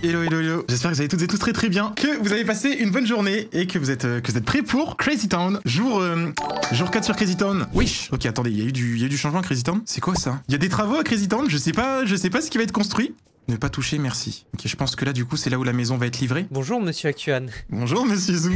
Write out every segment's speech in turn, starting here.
Hello, hello, hello. J'espère que vous allez toutes et tous très très bien, que vous avez passé une bonne journée et que vous êtes prêts pour Crazy Town. Jour 4 sur Crazy Town. Wesh. Ok, attendez, il y a eu du changement à Crazy Town. C'est quoi ça? Il y a des travaux à Crazy Town, je sais pas ce qui va être construit. Ne pas toucher, merci. Ok, je pense que là, du coup, c'est là où la maison va être livrée. Bonjour, monsieur Actuan. Bonjour, monsieur Zou.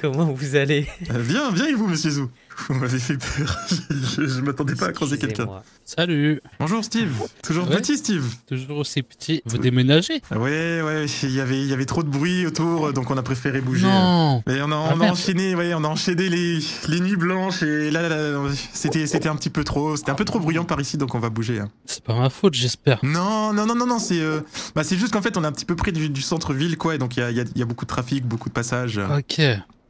Comment vous allez? Bien, bien et vous, monsieur Zou? Vous m'avez fait peur. Je m'attendais pas à croiser quelqu'un. Salut. Bonjour, Steve. Toujours Ouais. petit, Steve. Toujours aussi petit. Vous déménagez? Ouais, il y avait trop de bruit autour, donc on a préféré bouger. Non. Et on a enchaîné, les nuits blanches et là c'était un petit peu trop, c'était un peu trop bruyant par ici, donc on va bouger. Hein. C'est pas ma faute, j'espère. Non, c'est juste qu'en fait on est un petit peu près du centre-ville, quoi, et donc il y a beaucoup de trafic, beaucoup de passages. Ok.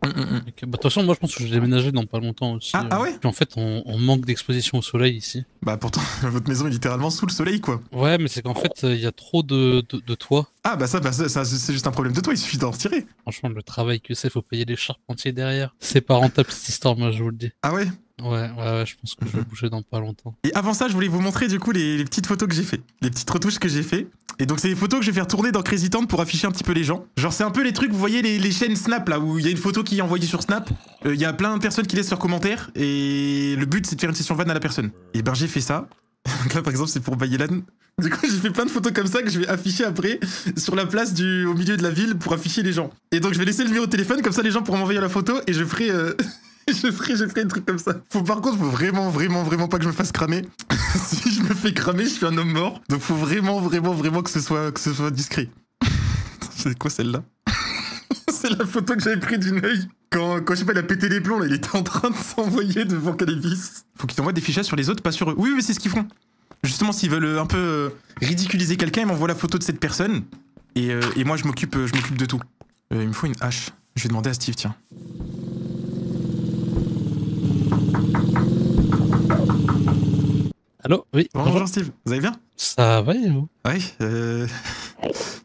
Ok. Bah, de toute façon, moi je pense que je vais déménager dans pas longtemps aussi. Ah ouais. Puis en fait, on manque d'exposition au soleil ici. Bah pourtant, votre maison est littéralement sous le soleil, quoi. Ouais, mais c'est qu'en fait, il y a trop de toits. Ah bah ça c'est juste un problème de toi, il suffit d'en retirer. Franchement, le travail que c'est, faut payer les charpentiers derrière. C'est pas rentable cette histoire, moi je vous le dis. Ah ouais. Ouais, je pense que je vais bouger dans pas longtemps. Et avant ça, je voulais vous montrer du coup les petites photos que j'ai fait, les petites retouches que j'ai fait. Et donc c'est des photos que je vais faire tourner dans Crazy Town pour afficher un petit peu les gens. Genre c'est un peu les trucs, vous voyez les chaînes Snap là, où il y a une photo qui est envoyée sur Snap. Il y a plein de personnes qui laissent leurs commentaires et le but c'est de faire une session van à la personne. Et ben j'ai fait ça. Donc là par exemple c'est pour Bayelan. Du coup j'ai fait plein de photos comme ça que je vais afficher après sur la place au milieu de la ville pour afficher les gens. Et donc je vais laisser le numéro de téléphone, comme ça les gens pourront m'envoyer la photo et je ferai... Je ferai un truc comme ça. Par contre, faut vraiment pas que je me fasse cramer. Si je me fais cramer, je suis un homme mort. Donc faut vraiment que ce soit discret. C'est quoi celle-là? C'est la photo que j'avais prise d'une œil. Quand je sais pas, il a pété les plombs, là, il était en train de s'envoyer devant Calivis. Faut qu'ils t'envoient des fichages sur les autres, pas sur eux. Oui, mais c'est ce qu'ils font. Justement, s'ils veulent un peu ridiculiser quelqu'un, ils m'envoient la photo de cette personne. Et moi, je m'occupe de tout. Il me faut une hache. Je vais demander à Steve, tiens. Allô? Oui. Bonjour Steve, vous allez bien? Ça va et vous? Oui,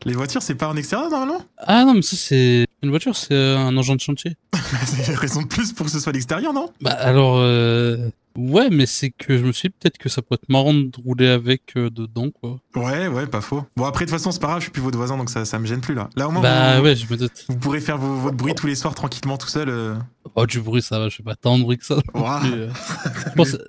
les voitures c'est pas en extérieur normalement? Ah non, mais ça c'est... Une voiture, c'est un engin de chantier. C'est raison de plus pour que ce soit à l'extérieur, non? Bah alors... Ouais, mais c'est que je me suis dit peut-être que ça pourrait être marrant de rouler avec dedans, quoi. Ouais, pas faux. Bon, après, de toute façon, c'est pas grave, je suis plus votre voisin, donc ça me gêne plus, là. Là, au moins, bah ouais, je me doute. Vous pourrez faire votre bruit tous les soirs, tranquillement, tout seul. Oh, du bruit, ça va, je fais pas tant de bruit que ça. Wow.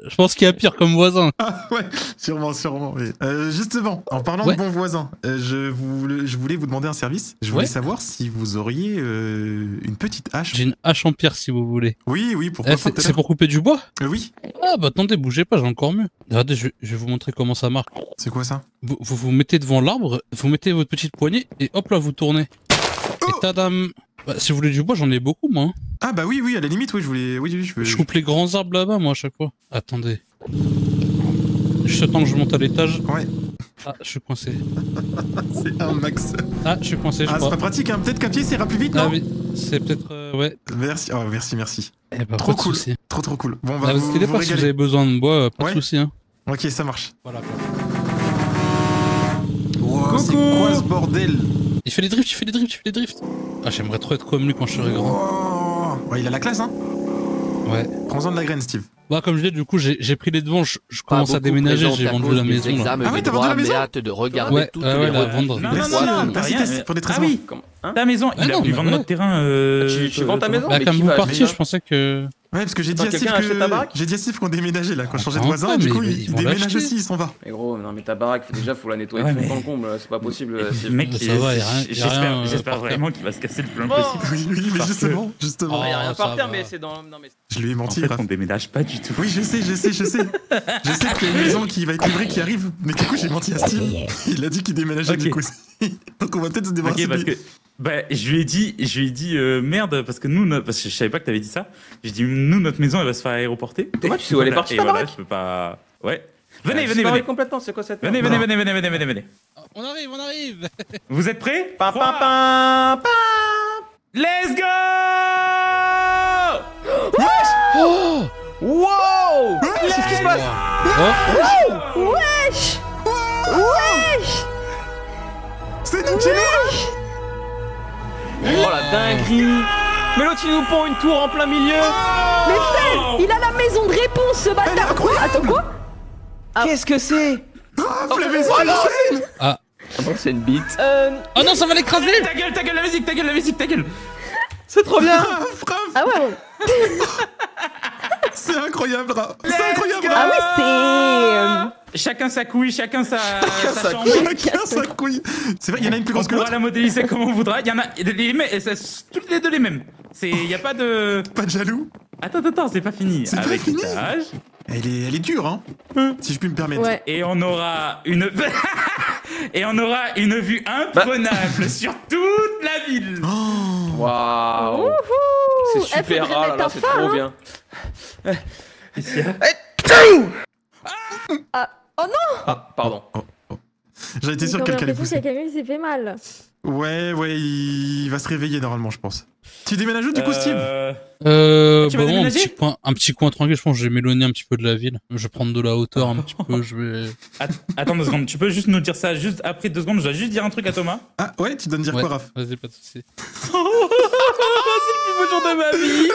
Je pense qu'il y a pire comme voisin. Ah ouais, sûrement, oui. Justement, en parlant de bons voisins, je voulais vous demander un service. Je voulais savoir si vous auriez une petite hache. J'ai une hache en pierre, si vous voulez. Oui, pourquoi pas. C'est pour couper du bois? Oui. Ah bah attendez, bougez pas, j'ai encore mieux. Regardez, je vais vous montrer comment ça marche. C'est quoi ça? Vous mettez devant l'arbre, vous mettez votre petite poignée, et hop là, vous tournez. Et tadam! Bah, si vous voulez du bois, j'en ai beaucoup, moi. Ah bah oui, à la limite, oui, je voulais... Oui, je veux... Je coupe les grands arbres là-bas, moi, à chaque fois. Attendez. Juste le temps que je monte à l'étage. Ouais. Ah, je suis coincé. C'est un max. Ah, je suis coincé, je crois. C'est pas pratique, hein. Peut-être qu'à pied, ça ira plus vite, non? Ah oui, c'est peut-être... ouais. Merci, merci. Eh bah, trop pas de cool. soucis. Trop cool. Bon, bah, vous pas si vous avez besoin de bois, pas de soucis, hein. Ok, ça marche. Voilà. Wow, c'est quoi ce bordel? Il fait des drifts. Ah, j'aimerais trop être comme lui quand je serai grand. Wow. Ouais, il a la classe, hein. Ouais. Prends-en de la graine, Steve. Bah, comme je l'ai, du coup, j'ai pris les devants, je commence à déménager, j'ai vendu la maison. Là. Ah ouais, t'as vendu la maison? De regarder ouais, la vendre. Merci pour d'être oui, ta maison, il a voulu vendre notre terrain. Tu vends ta maison? Bah, comme vous partiez, je pensais que... Ouais, parce que j'ai dit à Steve qu'on déménageait là, qu'on changeait de voisin, et du coup il déménage aussi, il s'en va. Mais gros, non mais ta baraque, faut la nettoyer dans le comble, c'est pas possible. Mec, j'espère vraiment qu'il va se casser le plus possible. Oui, mais justement. Il y a rien par terre, mais c'est dans... Je lui ai menti. En fait, on déménage pas du tout. Oui, je sais. Je sais qu'il y a une maison qui va être livrée qui arrive, mais du coup j'ai menti à Steve. Il a dit qu'il déménageait du coup. Donc on va peut-être se débarrasser de lui. Bah, je lui ai dit merde, parce que parce que je savais pas que t'avais dit ça. J'ai dit, nous, notre maison, elle va se faire aéroporter. Comment tu sais où elle est partie, ta baraque? Je peux pas... Ouais. Venez. Complètement, c'est quoi cette Venez. On arrive. Vous êtes prêts? Let's go! Oh! Wow! Qu'est-ce qui se passe? Wesh! C'est chez nous! Oh la dinguerie! Mais l'autre il nous pond une tour en plein milieu! Mais frère, il a la maison de réponse ce bâtard! Quoi? Attends quoi? Qu'est-ce que c'est? La maison de la chaîne! Ah, Non, c'est une bite. Oh non, ça va l'écraser. Ta gueule, la musique, ta gueule. C'est trop bien. Bravo, Ah ouais. c'est incroyable, c'est incroyable. Ah oui, c'est... Chacun sa couille, chacun sa sa chambre. Chacun sa couille. C'est vrai, il y en a une plus On grosse que pourra l'autre. la modéliser comme on voudra. Il y en a les mêmes, toutes les deux les mêmes. Il y a pas de... Pas de jaloux. Attends, c'est pas fini. C'est pas Avec fini. étage. Elle est dure, hein. Si je puis me permettre. Ouais. Et on aura une... Et on aura une vue imprenable sur toute la ville. Oh. Waouh. Wouhou. C'est Eh, super. faudrait Oh là mettre là, un c'est phare, trop hein. bien. Qu'est-ce qu'il y a Oh non. Ah, pardon. J'avais été sûr J'ai que quelqu'un allait l'impression pousser. qu'il y a quelqu'un qui s'est fait mal. Ouais, il va se réveiller normalement, je pense. Tu déménages où du coup, Steve? Tu vas Bon, déménager un petit coin tranquille, je pense que je vais m'éloigner un petit peu de la ville. Je vais prendre de la hauteur un petit peu, je vais... Attends 2 secondes, tu peux juste nous dire ça juste après 2 secondes. Je dois juste dire un truc à Thomas. Ah ouais, tu dois me dire Ouais, quoi, Raph? vas-y, pas de soucis. C'est le plus beau jour de ma vie.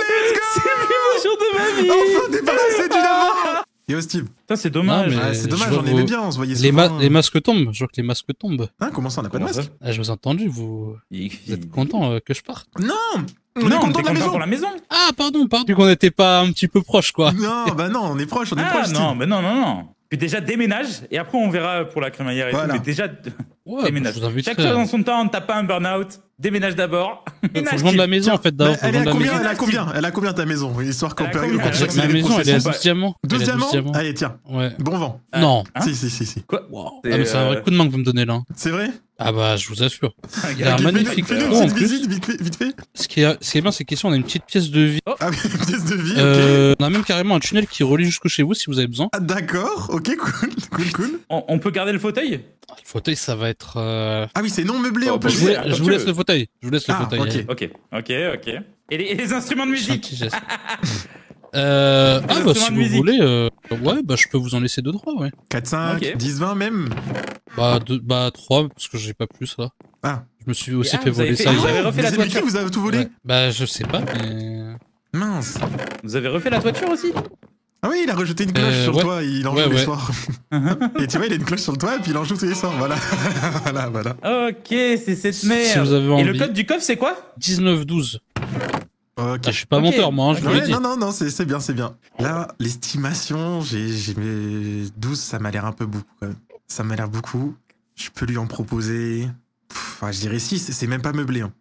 C'est le plus beau jour de ma vie. Enfin débarrassé du lama. Yo Steve. Putain, c'est dommage. Non, mais- Ah, c'est dommage, je on vois aimait vos- bien, on se voyait Les, souvent. les masques tombent, je vois que les masques tombent. Hein, comment ça, on n'a pas de Comment ça masque? Ah, je vous ai entendu, vous êtes content que je parte? Non. On est Non, on content était de la content maison. pour la maison. Ah, pardon. Vu qu'on n'était pas un petit peu proche, quoi. Non, bah non, on est proche, Ah Steve. non, mais non. Puis déjà déménage et après on verra pour la crémaillère et Voilà. tout. Mais déjà Ouais, déménage. je vous inviterai. Chaque chose dans son temps, on ne tape pas un burn-out. Déménage d'abord. Faut vendre la maison, en fait, d'abord. Faut Elle est à vendre la combien? maison. Elle a combien? Elle a combien ta maison? Histoire qu'on Elle a peut combien? qu'on puisse Ma accélérer le maison, elle est à processus. 12 diamants. 12 Elle est à diamants? Allez, tiens. Ouais. Bon vent. Non. Hein Si. Quoi Wow. C'est, Ah, mais c'est un vrai coup de main que vous me donnez là. C'est vrai? Ah bah, je vous assure. Il a Ok, un magnifique Fais-nous tour, une en petite plus. visite, vite fait. Ce qui est bien, c'est qu'ici, on a une petite pièce de vie. Ah oui, une pièce de vie, ok. On a même carrément un tunnel qui relie jusqu'au chez vous si vous avez besoin. Ah, d'accord, ok, cool. On peut garder le fauteuil? Le fauteuil, ça va être... Ah oui, c'est non meublé Oh, en bah, plus. Je vous, oui, la- comme je vous tu laisse veux. le fauteuil. Je vous laisse le Ah, fauteuil. ok. Ok. Et les instruments de Je fais un musique? petit geste. Ah bah instruments si de vous musique. voulez, ouais, bah je peux vous en laisser 2-3, ouais. 4, 5, Ok. 10, 20 même. Bah 3, parce que j'ai pas plus là. Ah. Je me suis aussi Ah, fait vous avez voler fait- ça. vous hier. avez refait la Mais qui toiture? vous avez tout volé? Ouais. Bah je sais pas, mais... Mince. Vous avez refait la toiture aussi? Ah oui, il a rejeté une cloche sur le ouais. toit, il en Ouais, joue les ouais. soirs. Et tu vois, il a une cloche sur le toit, et puis il en joue tous les soirs, voilà. voilà. Ok, c'est cette merde. Si vous avez Et le envie. code du coffre, c'est quoi? 19-12. Ok. Ah, je suis pas Ok. menteur, moi, hein, je vous l'ai Ouais, dit. non, c'est bien. Là, l'estimation, j'ai mis 12, ça m'a l'air un peu beaucoup quand même. Ça m'a l'air beaucoup. Je peux lui en proposer. Je dirais 6, c'est même pas meublé. Hein.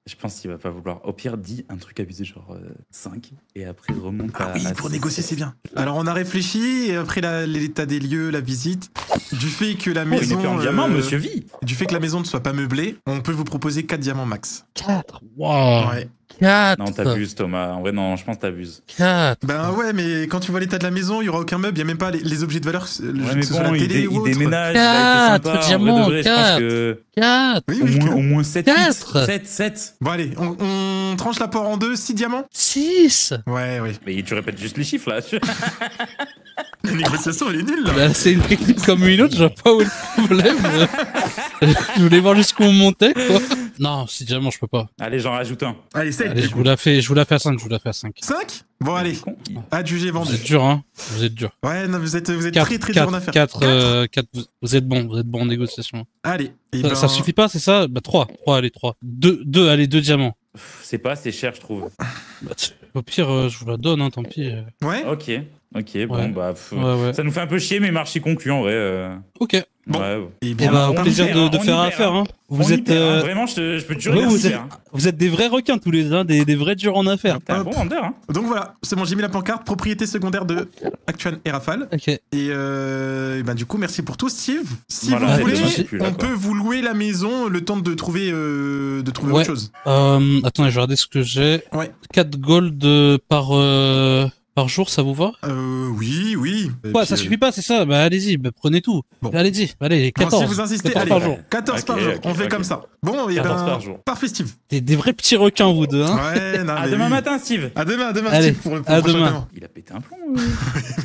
Je pense qu'il va pas vouloir. Au pire, dis un truc abusé, genre 5, et après remonte Ah à. oui, à pour 6. négocier, c'est bien. Alors, on a réfléchi, et après l'état des lieux, la visite, du fait que la Oh, il maison. n'est plus en diamant, monsieur V. Du fait que la maison ne soit pas meublée, on peut vous proposer 4 diamants max. 4. Wow. Ouais. 4. Non, t'abuses, Thomas. En vrai, non, je pense que t'abuses. 4. Ben ouais, mais quand tu vois l'état de la maison, il y aura aucun meuble, il y a même pas les objets de valeur, Ouais, que mais ce soit bon, la télé il ou autre. déménage. Il a été 4 sympa. diamants, En vrai de vrai, je 4. pense que 4. Oui, oui, au moins 7, 8. 4. 7. Bon allez, on tranche la poire en deux, 6 diamants. 6. Ouais. Mais tu répètes juste les chiffres, là. La négociation, elle est nulle là. Bah, c'est une technique comme une autre, je vois pas où est le problème. Je voulais voir jusqu'où on montait, quoi. Non, si diamants, je peux pas. Allez, j'en rajoute un. Allez, 7 Allez, je vous la fais à 5, 5. Bon allez, Con. adjugé, Vous vendu. êtes dur, hein. Vous êtes dur. Ouais, non, vous êtes 4, très très dur en affaires. 4, vous êtes bon en négociation. Allez, et Ça, ben, ça suffit pas, c'est ça? Bah 3, allez, 3. 2, allez, 2 diamants. C'est pas assez cher, je trouve. Bah, au pire, je vous la donne, hein, tant pis. Ouais. Ok, bon, Ouais. bah. Ouais. Ça nous fait un peu chier, mais marché conclu en vrai. Ok. Bon. Ouais. Et Eh bien, bah, au on y plaisir perd, de on y faire perd, affaire, hein. Vous On y êtes, perd, hein. Vraiment, je peux te jurer. ouais, on y perd, hein. vous êtes des vrais requins tous les deux, hein, des vrais durs en affaires. T'es un bon vendeur, hein. donc voilà, c'est bon, j'ai mis la pancarte, propriété secondaire de Actuan et Rafale. Ok. Et ben du coup, merci pour tout, Steve. Si Voilà, vous voulez, c'est plus là, on quoi. peut vous louer la maison le temps de trouver Ouais. autre chose. Attendez, je vais regarder ce que j'ai. Ouais. 4 gold par jour, ça vous va? Oui. Et Ouais, puis, ça suffit pas, c'est ça. Bah allez-y, bah, prenez tout. Bon. Allez-y, allez, bon, 14. si vous insistez, 14 allez, par jour. 14 par Ok, jour, ok, on fait ok. comme ça. Bon, et 14 ben, par jour. parfait, Steve. Des vrais petits requins, vous deux, hein. Ouais, non, À mais demain oui. matin, Steve. À demain, Allez, Steve, pour le à prochain demain. paiement. Il a pété un plomb.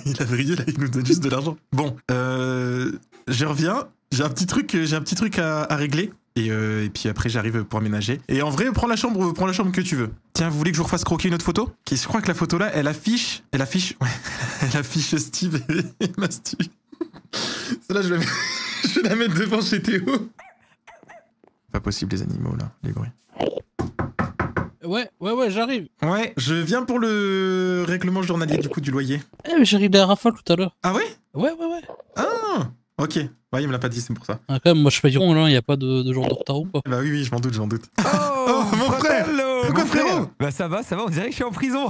Il a vrillé, là, il nous donne juste de l'argent. Bon, je reviens. J'ai un petit truc à régler. Et puis après, j'arrive pour aménager. Et en vrai, prends la chambre que tu veux. Tiens, vous voulez que je vous refasse croquer une autre photo? Je crois que la photo là, elle affiche Steve et Mastu. Celle-là, je vais la mettre devant chez Théo. pas possible les animaux là, les bruits. Ouais, j'arrive. Ouais, je viens pour le règlement journalier du coup du loyer. Eh, mais j'ai réglé la rafale tout à l'heure. Ah ouais? Ouais. Ah ok. Ouais, il me l'a pas dit, c'est pour ça. Ah, quand même, moi je fais du rond, là, y a pas de jour de retard ou pas. Bah oui, je m'en doute, Oh, mon frère. Pourquoi, mon frérot? Bah ça va, on dirait que je suis en prison.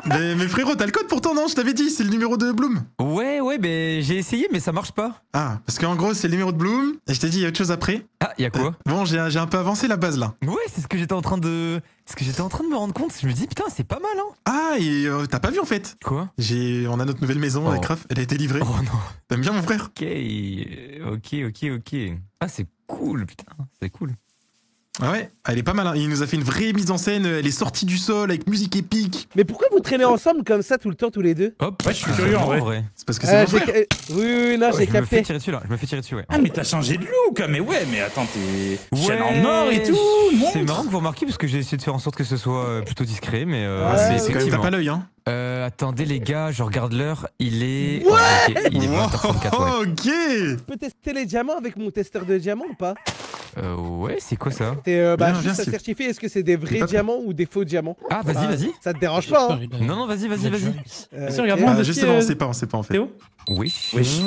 mais frérot, t'as le code pourtant, non? Je t'avais dit, c'est le numéro de Bloom. Ouais, mais j'ai essayé, mais ça marche pas. Ah, parce qu'en gros, c'est le numéro de Bloom, et je t'ai dit, il y a autre chose après. Ah, y'a quoi? Bon, j'ai un peu avancé la base là. Ouais, c'est ce que j'étais en train de... me rendre compte. Je me dis, putain, c'est pas mal, hein. Ah, et t'as pas vu en fait? Quoi? On a notre nouvelle maison avec Raph, elle a été livrée. Oh non. T'aimes bien mon frère? Ok. Ah, c'est cool, putain, c'est cool. Ah ouais, elle est pas mal, hein. Il nous a fait une vraie mise en scène, elle est sortie du sol avec musique épique. Mais pourquoi vous traînez ensemble comme ça tout le temps, tous les deux? Hop, Ouais, je suis curieux, en vrai. C'est parce que c'est mon frère. Oui, non, j'ai Je me fais capté. tirer dessus, là. Je me fais tirer dessus, ouais. Ah, mais t'as changé de look. Mais ouais, mais attends, t'es chaîne en Ouais, or et tout. C'est montre. marrant que vous remarquiez parce que j'ai essayé de faire en sorte que ce soit plutôt discret, mais Ah, Ouais, c'est quand même, effectivement. t'as pas l'œil, hein. Attendez les gars, je regarde l'heure, il est... Ouais ok, il est 20h34, ouais. Ok. Je peux tester les diamants avec mon testeur de diamants ou pas? Ouais, c'est quoi ça? C'est Bien, juste à Steve. certifier est-ce que c'est des vrais pas- diamants ou des faux diamants. Ah, vas-y. Ça te dérange pas, hein? Non, vas-y. Vas-y, Ok. regarde-moi. Ah, Dossier, justement, on sait pas en fait. Théo. Oui. Wesh.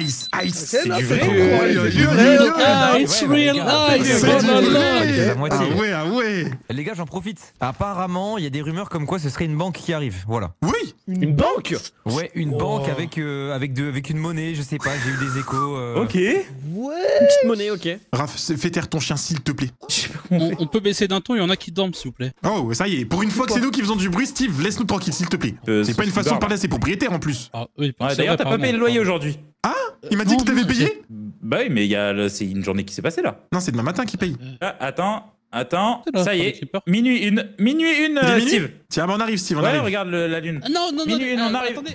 Ice. Ok, C'est non, du c'est vrai. du- Oh, c'est yo, du yo, vrai, yo, ok. yo. Ah, it's Ouais, real les gars, life. C'est ouais, du ouais, vrai. la moitié. Ah ouais. Les gars, j'en profite. Apparemment, il y a des rumeurs comme quoi ce serait une banque qui arrive. Voilà. Oui. Une banque? Ouais, une banque avec une monnaie, je sais pas, j'ai eu des échos. Ok. Ouais. Petite monnaie, ok. Raph, fais taire ton chien s'il te plaît. Je sais pas comment on fait. On peut baisser d'un ton, il y en a qui dorment, s'il vous plaît. Oh, ça y est, pour une fois que c'est nous qui faisons du bruit, Steve, laisse-nous tranquille s'il te plaît. C'est pas une façon de parler à ses propriétaires en plus. Ah, oui, Ouais, c'est d'ailleurs, vrai, t'as pas payé le pardon. loyer aujourd'hui. Il m'a dit Non, que t'avais non, payé. Bah oui, mais c'est une journée qui s'est passée là. Non, c'est demain matin qu'il paye. Ah, attends. C'est là, Ça y pardon, est. j'ai peur. Minuit une, Il est minuit Steve. Tiens, bah on arrive, Steve, on Ouais, arrive. regarde la lune. Ah, non, Minuit une, on arrive. attendez.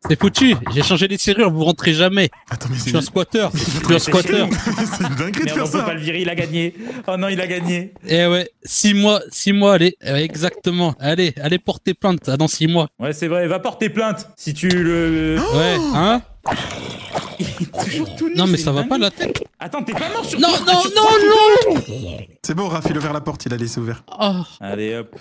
C'est foutu, j'ai changé les serrures, vous rentrez jamais. Attends, mais Je c'est suis un squatter. Je suis un squatter. c'est une dinguerie de Merde, faire on peut ça. pas le virer, il a gagné. Oh non, il a gagné. Eh ouais, 6 mois, allez, exactement. Allez porter plainte, dans 6 mois. Ouais, c'est vrai, va porter plainte si tu le. Ouais, hein? Il est toujours tout nu. Non, mais c'est ça va une pas dinguerie. la tête. Attends, t'es pas mort sur Non, toi, non, sur non, toi. non! C'est bon, Raph, il a ouvert la porte, il a laissé ouvert. Oh, Allez, hop.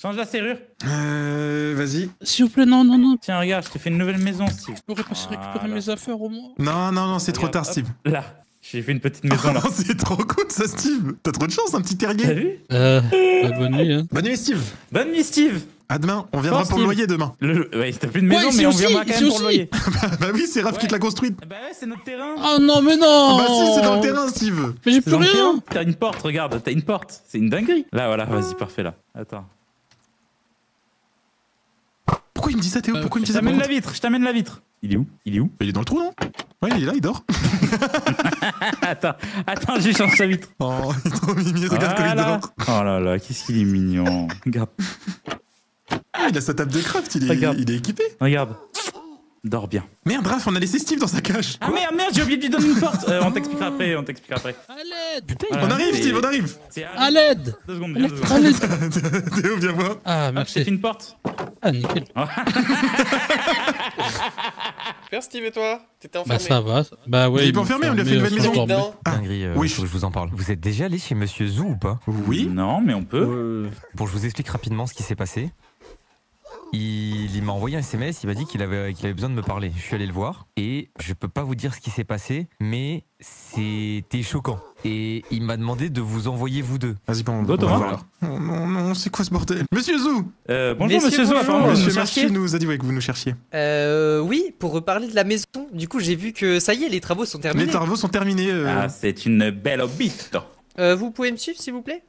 Change la serrure. Vas-y. s'il vous plaît, non. Tiens, regarde, je t'ai fait une nouvelle maison, Steve. Je pourrais pas se récupérer Voilà. mes affaires au moins. Non, c'est trop Regarde, tard, hop, Steve. Là, j'ai fait une petite maison là. Oh, c'est trop cool ça, Steve. T'as trop de chance, un petit T'as terrier. vu? Bonne nuit, hein. Bonne nuit, Steve. Bonne nuit, Steve. À demain, on viendra Bon, pour le Steve. loyer demain. Ouais, t'as plus de maison, Ouais, ici mais on aussi, viendra quand ici même pour le aussi. loyer. Bah oui, c'est Raph qui te l'a construite. Bah ouais, c'est notre terrain. Oh non, mais non! Bah si, c'est dans le terrain, Steve. Mais j'ai C'est plus dans le rien! terrain. T'as une porte, regarde, t'as une porte. C'est une dinguerie. Là, voilà, vas-y, parfait là. Attends. Pourquoi il me dit ça, Théo? Pourquoi il me dit Je ça? t'amène par la vitre, je t'amène la vitre. Il est où? Il est dans le trou, non? Ouais, il est là, il dort. Attends, je change sa vitre. Oh, il est trop mimi, regarde comme il Voilà. dort. Oh là là, qu'est-ce qu'il est mignon. Regarde, Ah, il a sa table de craft, Regarde. il est équipé. regarde. Dors bien. Merde, Raph, on a laissé Steve dans sa cage. Ah merde, j'ai oublié de lui donner une porte. On t'expliquera après, À l'aide! Putain, Voilà, On arrive, c'est- Steve, on arrive. C'est À l'aide! 2 secondes, viens, 2 secondes. À l'aide! Théo, viens voir. Ah, Ah, je t'ai merci. fait une porte. Ah, nickel. Super Steve et toi? T'étais Bah, enfermé. ça va. Bah, ouais. Il est pas enfermé, on lui a fait une nouvelle maison. dormait. Non. dinguerie, oui. faut que je vous en parle. Vous êtes déjà allé chez Monsieur Zou ou pas? Oui. Non, mais on peut. Bon, je vous explique rapidement ce qui s'est passé. Il m'a envoyé un SMS, il m'a dit qu'il avait besoin de me parler. Je suis allé le voir et je peux pas vous dire ce qui s'est passé, mais c'était choquant. Et il m'a demandé de vous envoyer vous deux. Vas-y, bon, Go, on Thomas. va voir. Oh non, c'est quoi ce bordel? Monsieur Zou. Messieurs, Bonjour, monsieur Zou, bonjour. apparemment, vous Monsieur nous cherchiez. Marchi nous a dit ouais, que vous nous cherchiez. Oui, pour reparler de la maison. Du coup, j'ai vu que ça y est, les travaux sont terminés. Les travaux sont terminés. Ah, c'est une belle obite. Vous pouvez me suivre, s'il vous plaît?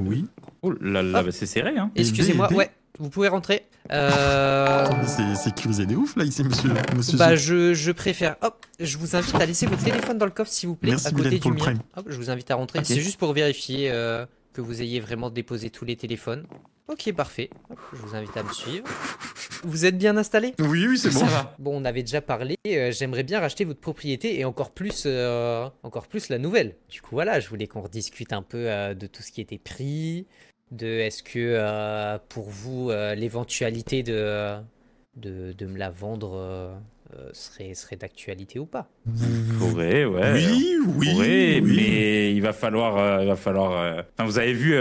Oui. Oh là là, Hop. bah, c'est serré, hein. Excusez-moi, aidez. ouais, vous pouvez rentrer. C'est sécurisé de ouf là ici, monsieur Bah, Zou. je préfère. Hop, je vous invite à laisser votre téléphone dans le coffre, s'il vous plaît, Merci, à côté Mylène, pour du le mien. prime. Hop, je vous invite à rentrer. Ok. C'est juste pour vérifier que vous ayez vraiment déposé tous les téléphones. Ok, parfait. Hop, je vous invite à me suivre. Vous êtes bien installé? Oui, c'est bon. Ça va. Bon, on avait déjà parlé. J'aimerais bien racheter votre propriété et encore plus la nouvelle. Du coup, voilà, je voulais qu'on rediscute un peu de tout ce qui était pris, de est-ce que pour vous l'éventualité de me la vendre serait d'actualité ou pas. Pourrait, ouais. Oui, Pourrait, oui. mais il va falloir. Enfin, vous avez vu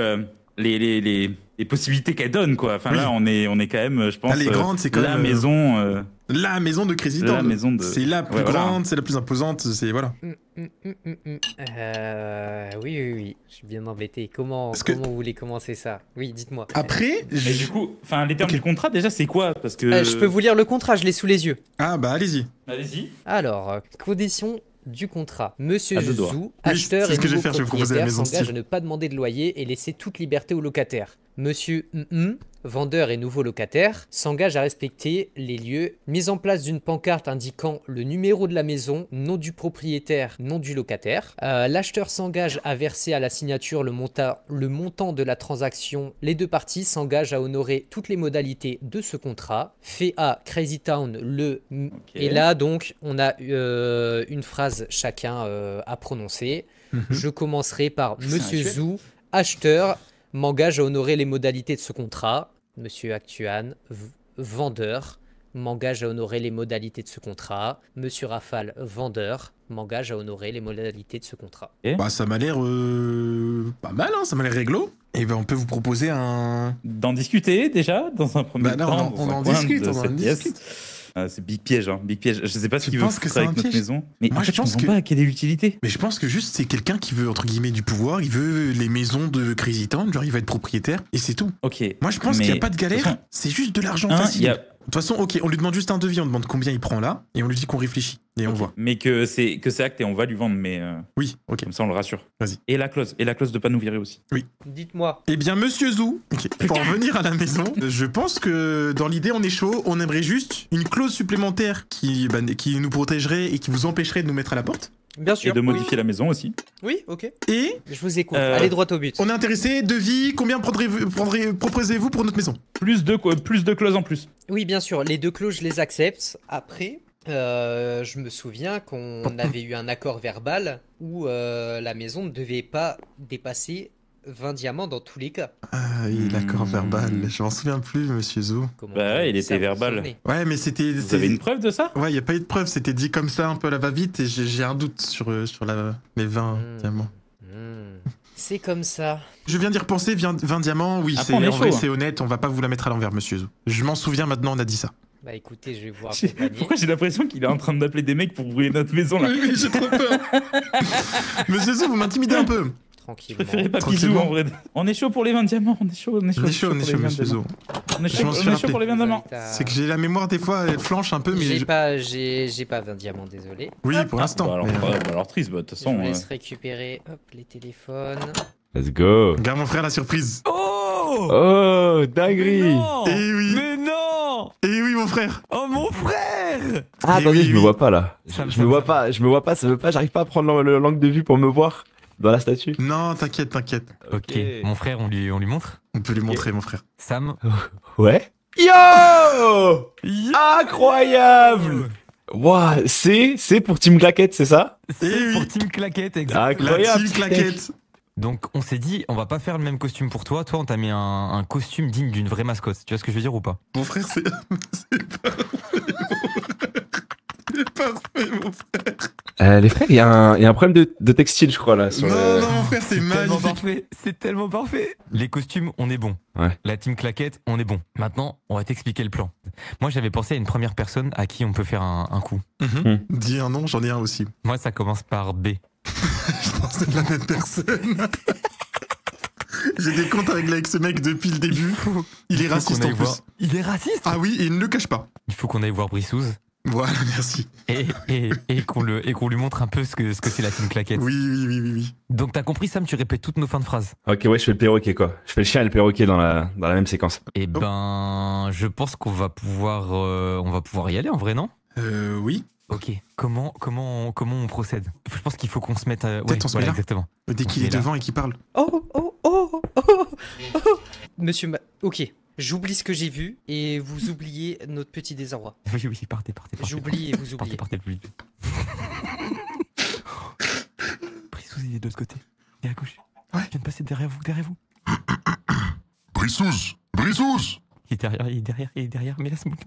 les possibilités qu'elle donne, quoi. Enfin, Oui. là, on est quand même, je pense, Elle est grande, c'est quand la même, maison. La maison de Crazy La Town. maison de- C'est la plus Ouais, voilà. grande, c'est la plus imposante, c'est voilà. Oui. Je suis bien embêté. Comment vous voulez commencer ça? Oui, dites-moi. Après, Mais du coup, enfin, les termes Ok. du contrat, déjà, c'est quoi? Parce que. Je peux vous lire le contrat, je l'ai sous les yeux. Ah bah allez-y. Allez-y. Alors, conditions du contrat. Monsieur À deux doigts. Zou, acheteur c'est et ce que je vais nouveau faire, je vais proposer la propriétaire, maison s'engage à style. ne pas demander de loyer et laisser toute liberté aux locataires. Monsieur vendeur et nouveau locataire, s'engage à respecter les lieux. Mise en place d'une pancarte indiquant le numéro de la maison, nom du propriétaire, nom du locataire. L'acheteur s'engage à verser à la signature le montant de la transaction. Les deux parties s'engagent à honorer toutes les modalités de ce contrat. Fait à Crazy Town Et là, donc, on a une phrase chacun à prononcer. Je commencerai par C'est Monsieur un Zou, acheteur, m'engage à honorer les modalités de ce contrat. Monsieur Actuan, vendeur, m'engage à honorer les modalités de ce contrat. Monsieur Rafale, vendeur, m'engage à honorer les modalités de ce contrat. Bah ça m'a l'air pas mal, hein, ça m'a l'air réglo. Et ben on peut vous proposer un... D'en discuter, déjà, dans un premier Bah là, temps. on dans un en coin discute, de on en cette discute. pièce. C'est big piège, hein, big piège. Je sais pas ce Tu qu'il veut penses que foutre c'est avec un notre piège maison. Mais Moi, en fait, je pense comprends que- pas quelle est l'utilité. Mais je pense que juste c'est quelqu'un qui veut entre guillemets du pouvoir, il veut les maisons de Crazy Town, genre il va être propriétaire, et c'est tout. Ok. Moi je pense qu'il n'y a pas de de toute galère, façon, c'est juste de l'argent il facile. y a- De toute façon, ok, on lui demande juste un devis, on demande combien il prend là, et on lui dit qu'on réfléchit, et on voit. Mais que c'est acté, on va lui vendre, mais Oui, ok, comme ça on le rassure. Vas-y. Et la clause de pas nous virer aussi. Dites-moi. Eh bien, monsieur Zou, pour revenir à la maison, je pense que dans l'idée, on est chaud. On aimerait juste une clause supplémentaire qui nous protégerait et qui vous empêcherait de nous mettre à la porte. Bien Et sûr. de modifier la maison aussi. Oui, ok. Et Je vous écoute. Euh, Allez droit au but. on est intéressé, devis, combien proposez-vous pour notre maison? Plus de clauses en plus. Oui, bien sûr. Les deux clauses, je les accepte. Après, je me souviens qu'on avait eu un accord verbal où la maison ne devait pas dépasser 20 diamants dans tous les cas. Ah, oui, l'accord verbal, je m'en souviens plus, monsieur Zou. Comment Bah ouais, il ça, était vous vous verbal. souvenez? Ouais, mais c'était... Vous avez une preuve de ça? Ouais, il n'y a pas eu de preuve, c'était dit comme ça, un peu à la va-vite, et j'ai un doute sur les 20 diamants. C'est comme ça. Je viens d'y repenser, 20 diamants, oui, Après, on est en vrai, chaud, hein. c'est honnête, on va pas vous la mettre à l'envers, monsieur Zou. Je m'en souviens maintenant, on a dit ça. Bah écoutez, je vais vous accompagner. Pourquoi j'ai l'impression qu'il est en train d'appeler des mecs pour brûler notre maison là? Oui, j'ai trop peur. Monsieur Zou, vous m'intimidez un peu. Je Tranquillement. préférais pas Pisou Tranquillement. en vrai. On est chaud pour les 20 diamants, on est chaud, On est chaud, pour les 20 monsieur diamants. Zou. On est Je m'en suis chaud rappelé. pour les 20 diamants. C'est que j'ai la mémoire des fois, elle flanche un peu, mais J'ai pas 20 diamants, désolé. oui, pour l'instant. Bah alors, Mais, alors triste, bah, de toute Je vous façon. laisse récupérer hop, les téléphones. Let's go. Regarde mon frère la surprise. Oh Oh, dinguerie. Non Eh oui. Mais non Eh oui, mon frère. Oh mon frère Ah, Eh attendez, oui, je me oui. vois pas là. Ça me- Je ça me me- vois pas, ça veut pas, j'arrive pas à prendre l'angle de vue pour me voir dans la statue. Non, t'inquiète. Ok, mon frère, on lui montre. On peut lui montrer, mon frère. Sam. Ouais. Yo Incroyable. Ouah, c'est pour Team Claquette, c'est ça? C'est Eh oui. pour Team Claquette, exact. La Incroyable. team claquette. Donc on s'est dit, on va pas faire le même costume pour toi. Toi, on t'a mis un costume digne d'une vraie mascotte. Tu vois ce que je veux dire ou pas? Mon frère, c'est c'est parfait, mon frère. Les frères, il y a un problème de textile, je crois là. Sur Non, mon frère, c'est Tellement magnifique. parfait, c'est tellement parfait. Les costumes, on est bon. Ouais. La team claquette, on est bon. Maintenant, on va t'expliquer le plan. Moi, j'avais pensé à une première personne à qui on peut faire un coup. Dis un nom, j'en ai un aussi. Moi, ça commence par B. Je pense que c'est la même personne. J'ai des comptes avec ce mec depuis le début. Il est faut raciste qu'on en aille plus. voir- Il est raciste. Ah oui, et il ne le cache pas. Il faut qu'on aille voir Brissouze Voilà, merci. et qu'on lui montre un peu ce que c'est la team claquette. Oui. Donc, t'as compris, Sam, tu répètes toutes nos fins de phrases. Ok, ouais, je fais le perroquet quoi. Je fais le chien et le perroquet dans la même séquence. Eh ben, je pense qu'on va pouvoir y aller en vrai, non? Oui. Ok. Comment on procède? Je pense qu'il faut qu'on se mette. Peut-être on se met là. exactement. Dès qu'il On est est là. devant et qu'il parle. Monsieur Ok, j'oublie ce que j'ai vu et vous oubliez notre petit désarroi. Oui, partez. J'oublie et vous oubliez. Partez le plus vite. Brissouze, il est de l'autre côté. Il est à gauche. Ouais. Il vient de passer derrière vous. Brissouze. Il est derrière, mets la smoke.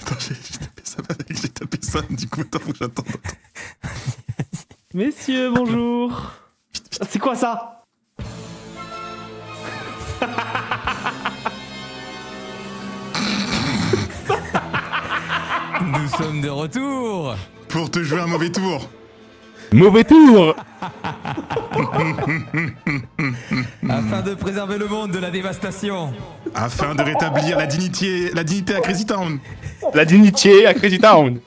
Attends, j'ai tapé ça. J'ai tapé ça, du coup, attends, faut que j'attende. Messieurs, bonjour. C'est quoi ça? Nous sommes de retour. Pour te jouer un mauvais tour. Mauvais tour. Afin de préserver le monde de la dévastation. Afin de rétablir la dignité à Crazy Town. La dignité à Crazy Town.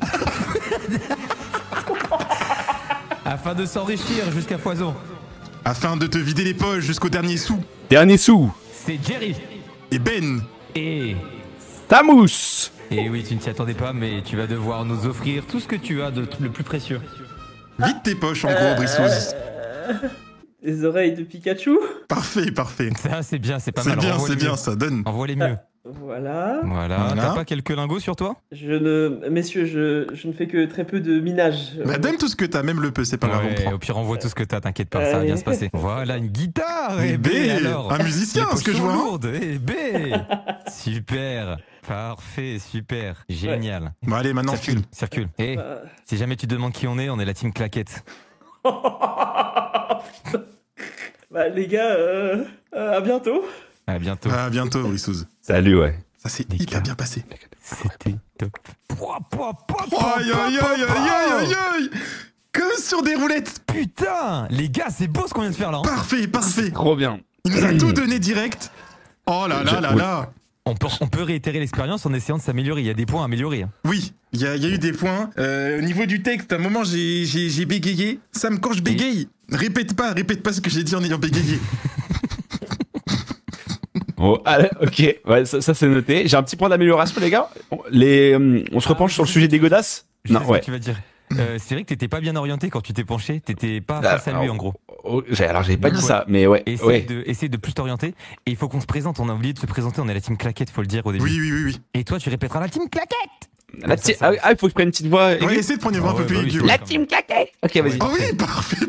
Afin de s'enrichir jusqu'à foison. Afin de te vider les poches jusqu'au dernier sou. Dernier sou. C'est Jerry. Et Ben. Et... Tamous. Et oui, tu ne t'y attendais pas, mais tu vas devoir nous offrir tout ce que tu as de le plus précieux. Vide tes poches en gros, Brissouz. Les oreilles de Pikachu. Parfait, parfait. Ça, c'est bien, c'est pas C'est mal. bien, Envoie c'est les bien, mieux. ça donne. Envoie les mieux. Voilà. Voilà. T'as pas quelques lingots sur toi? Messieurs, je ne fais que très peu de minage. Bah donne tout ce que t'as, même le peu, c'est pas grave, on Ouais, prend. au pire, envoie tout ce que t'as, t'inquiète pas, ça va bien se passer. Voilà, une guitare. Et Et B, alors un musicien, Les ce que je poches vois. sont lourdes. Et B. Super. Parfait, super. Génial. Bon allez, maintenant Circule, file. circule. Et si jamais tu te demandes qui on est la team Claquette. Bah les gars, à bientôt. À bientôt. À bientôt, Brissouz. Salut, ouais. Ça s'est hyper bien passé. C'était top. Aïe, aïe, aïe, aïe, aïe, aïe. Comme sur des roulettes. Putain, les gars, c'est beau ce qu'on vient de faire là. Hein. Parfait, parfait. Trop bien. Il nous a tout donné direct. Oh là là là là. On peut réitérer l'expérience en essayant de s'améliorer. Il y a des points à améliorer. Hein. Oui, il y a eu des points. Au niveau du texte, à un moment, j'ai bégayé. Sam, quand je bégaye, répète pas ce que j'ai dit en ayant bégayé. Oh, allez, ok, ouais, ça c'est noté. J'ai un petit point d'amélioration, les gars. On se repenche sur le sujet des godasses. Je Non, sais ce ouais. que tu vas dire. C'est vrai que t'étais pas bien orienté quand tu t'es penché. T'étais pas face à lui en gros. Alors j'avais pas dit ça, mais ouais. Essaye de plus t'orienter. Et il faut qu'on se présente. On a oublié de se présenter. On est la team Claquette, faut le dire au début. Oui. Et toi, tu répéteras la team Claquette. Il faut que je prenne une petite voix. Ouais, essaie de prendre une voix un peu plus aiguë. La team Claquette. Ok, vas-y. Oh oui, parfait,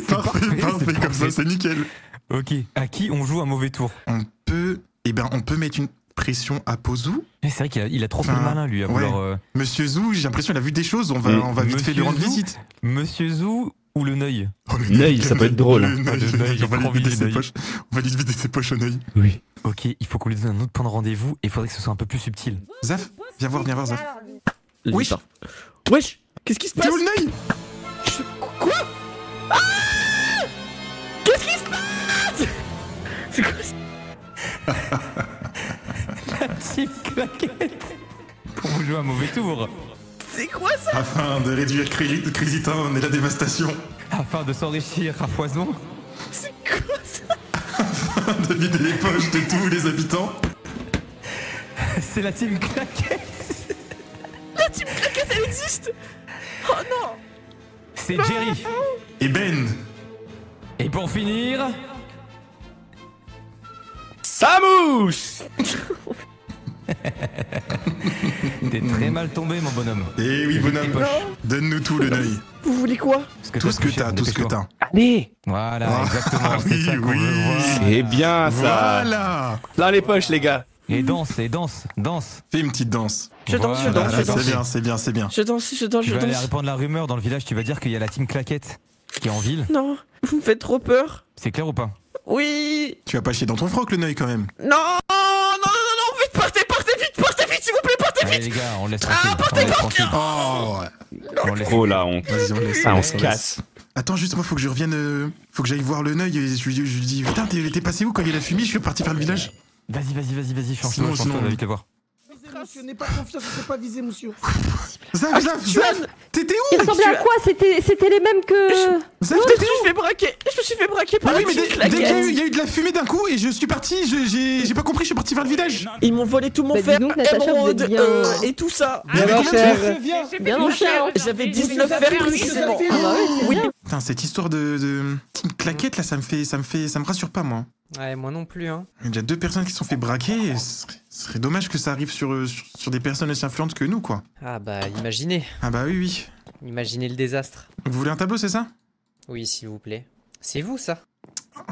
comme ça, c'est nickel. Ok, à qui on joue un mauvais tour? On peut mettre une pression à Pozou. C'est vrai qu'il a trop fait le malin lui à vouloir. Monsieur Zou, j'ai l'impression qu'il a vu des choses, on va vite fait lui rendre visite. Monsieur Zou ou le Neuil? Neuil, ça peut être drôle. On va lui vider ses poches. On va lui vider ses poches au Neuil. Oui. Ok, il faut qu'on lui donne un autre point de rendez-vous et il faudrait que ce soit un peu plus subtil. Zaf, viens voir Zaf. Wesh. Wesh, qu'est-ce qui se passe? T'es où le Neuil? Quoi? Ah, qu'est-ce qui se passe? C'est quoi ça? La team Claquette pour vous jouer un mauvais tour. C'est quoi ça? Afin de réduire Crazy Town et la dévastation. Afin de s'enrichir à foison. C'est quoi ça? Afin de vider les poches de tous les habitants. C'est la team Claquette. La team Claquette, elle existe? Oh non! C'est Jerry. Et Ben. Et pour finir... Samous. T'es très mal tombé mon bonhomme. Eh oui, bonhomme. Donne-nous tout, le Neuil. Vous voulez quoi? Tout ce que t'as, tout ce que t'as. Allez. Voilà, exactement. C'est ça qu'on veut voir. C'est bien ça. Voilà. Plein les poches, les gars. Et danse. Fais une petite danse. Je danse. C'est bien. Je danse. Tu vas aller répandre la rumeur dans le village, tu vas dire qu'il y a la team Claquette qui est en ville. Non, vous me faites trop peur. C'est clair ou pas? Oui. Tu vas pas chier dans ton froc, le Neuil, quand même. Non, vite, partez vite, s'il vous plaît, partez Allez vite. les gars, on laisse tranquille. Oh ouais. Oh là, Vas-y, on laisse. on se casse. Attends, juste moi, faut que je revienne. Faut que j'aille voir le Neuil. Et je lui dis, putain, t'es passé où quand il y a la fumée? Je suis parti faire le village. Vas-y, Sinon, change-toi, on va vite le voir. Je n'ai pas confiance, je ne sais pas viser, monsieur. Zaf, t'étais où? Il ressemblait à quoi? C'était les mêmes que... Zaf, Je t'étais me où? suis fait braquer par Ah la oui, mais team dès qu'il Claquette. y a eu de la fumée d'un coup et je suis parti, j'ai pas compris, je suis parti vers le village. Ils m'ont volé tout mon Bah, dis fer, donc, Natacha, vous émeraude, êtes bien- et tout ça. Il y avait combien de fer? Bien en cher. J'avais 19 fers précisément. Ah bah oui, c'est bien. Putain, cette histoire de team Claquette là, ça me rassure pas moi. Ouais, moi non plus, hein. Il y a déjà 2 personnes qui se sont fait braquer et ce serait dommage que ça arrive sur des personnes aussi influentes que nous, quoi. Ah bah, imaginez. Ah bah oui. Imaginez le désastre. Vous voulez un tableau, c'est ça? Oui, s'il vous plaît. C'est vous, ça?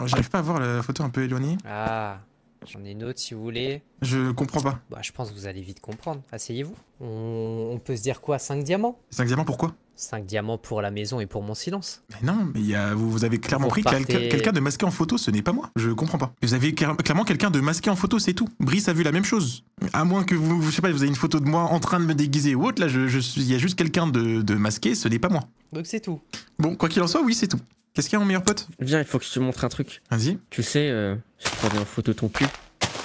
J'arrive pas à voir la photo un peu éloignée. Ah, J'en ai une autre si vous voulez. Je comprends pas. Bah, je pense que vous allez vite comprendre. Asseyez-vous. On peut se dire quoi? 5 diamants? 5 diamants, pourquoi? 5 diamants pour la maison et pour mon silence. Mais non, mais vous avez clairement Vous pris repartez- quelqu'un de masqué en photo, ce n'est pas moi. Je comprends pas. Vous avez clairement quelqu'un de masqué en photo, c'est tout. Brice a vu la même chose. À moins que je sais pas, vous avez une photo de moi en train de me déguiser ou autre, là, il y a juste quelqu'un de masqué, ce n'est pas moi. Donc c'est tout. Bon, quoi qu'il en soit, oui, c'est tout. Qu'est-ce qu'il y a, mon meilleur pote? Viens, il faut que je te montre un truc. Vas-y. Tu sais, je prenais en photo ton cul.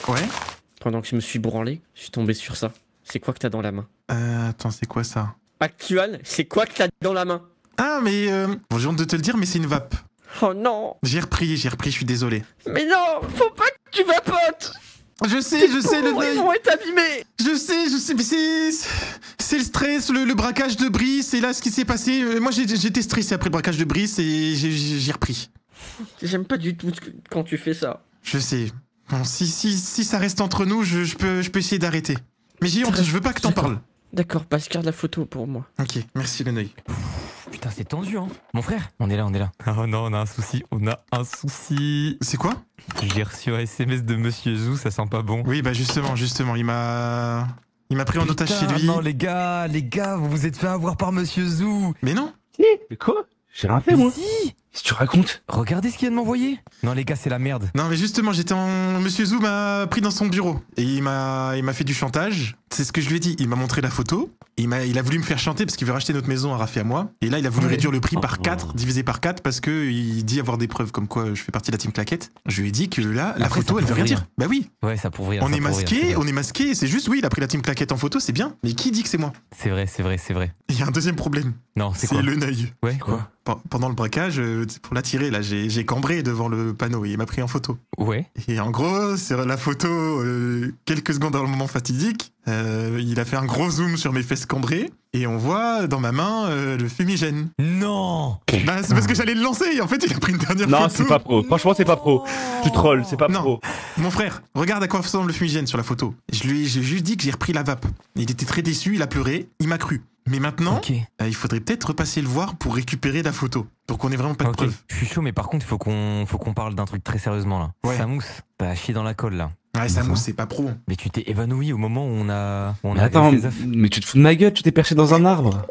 Ouais. Pendant que je me suis branlé, je suis tombé sur ça. C'est quoi que t'as dans la main? Attends, c'est quoi ça? Actuel, c'est quoi que t'as dans la main? Ah, mais bon, j'ai honte de te le dire, mais c'est une vape. Oh non! J'ai repris, je suis désolé. Mais non! Faut pas que tu vapotes! Je sais, le Ils deuil. vont être abîmés! Je sais, mais c'est le stress, le braquage de Brice, et là, ce qui s'est passé. Moi, j'étais stressé après le braquage de Brice, et j'ai repris. J'aime pas du tout quand tu fais ça. Je sais. Bon, si ça reste entre nous, je peux essayer d'arrêter. Mais j'ai honte, je veux pas que t'en parles. D'accord, passe garde la photo pour moi. Ok, merci le Neuil. Putain, c'est tendu, hein. Mon frère, on est là. Oh non, on a un souci. C'est quoi? J'ai reçu un SMS de Monsieur Zou, ça sent pas bon. Oui, bah justement, il m'a pris en otage chez lui. Non, les gars, vous vous êtes fait avoir par Monsieur Zou. Mais non. Mais quoi? J'ai rien fait, moi. Si. Qu'est-ce que tu racontes? Regardez ce qu'il vient de m'envoyer. Non, les gars, c'est la merde. Non, mais justement, Monsieur Zou m'a pris dans son bureau et il m'a fait du chantage. C'est ce que je lui ai dit. Il m'a montré la photo. Il a voulu me faire chanter parce qu'il veut racheter notre maison à Raph et à moi. Et là, il a voulu réduire le prix par 4, divisé par 4, parce que il dit avoir des preuves comme quoi je fais partie de la team Claquette. Je lui ai dit que là, la Après, photo, ça elle veut prouve rien rien. dire. Bah oui. Ouais, ça prouve rien. On ça est prouve rien, masqué, et c'est juste, oui, il a pris la team Claquette en photo, c'est bien. Mais qui dit que c'est moi? C'est vrai. Il y a un deuxième problème. Non, c'est quoi? le Neuil. Ouais, quoi? Pendant le braquage, pour l'attirer, là, j'ai cambré devant le panneau et il m'a pris en photo. Ouais. Et en gros, sur la photo, quelques secondes avant le moment fatidique, il a fait un gros zoom sur mes fesses cambrées et on voit dans ma main le fumigène. Non. Bah, c'est parce que j'allais le lancer et en fait, il a pris une dernière photo. Non, c'est pas pro. Franchement, c'est pas pro. Tu trolls, c'est pas Non. pro. Mon frère, regarde à quoi ressemble le fumigène sur la photo. J'ai juste dit que j'ai repris la vape. Il était très déçu, il a pleuré, il m'a cru. Mais maintenant, Ok. il faudrait peut-être repasser le voir pour récupérer la photo. Donc on est vraiment pas de Ok. preuves. Je suis chaud, mais par contre, il faut qu'on parle d'un truc très sérieusement là. Ouais. Samous, t'as chié dans la colle là. Ouais, Samous, c'est pas pro. Mais tu t'es évanoui au moment où on a Mais attends, fait les affaires. mais tu te fous de ma gueule, tu t'es perché dans un arbre.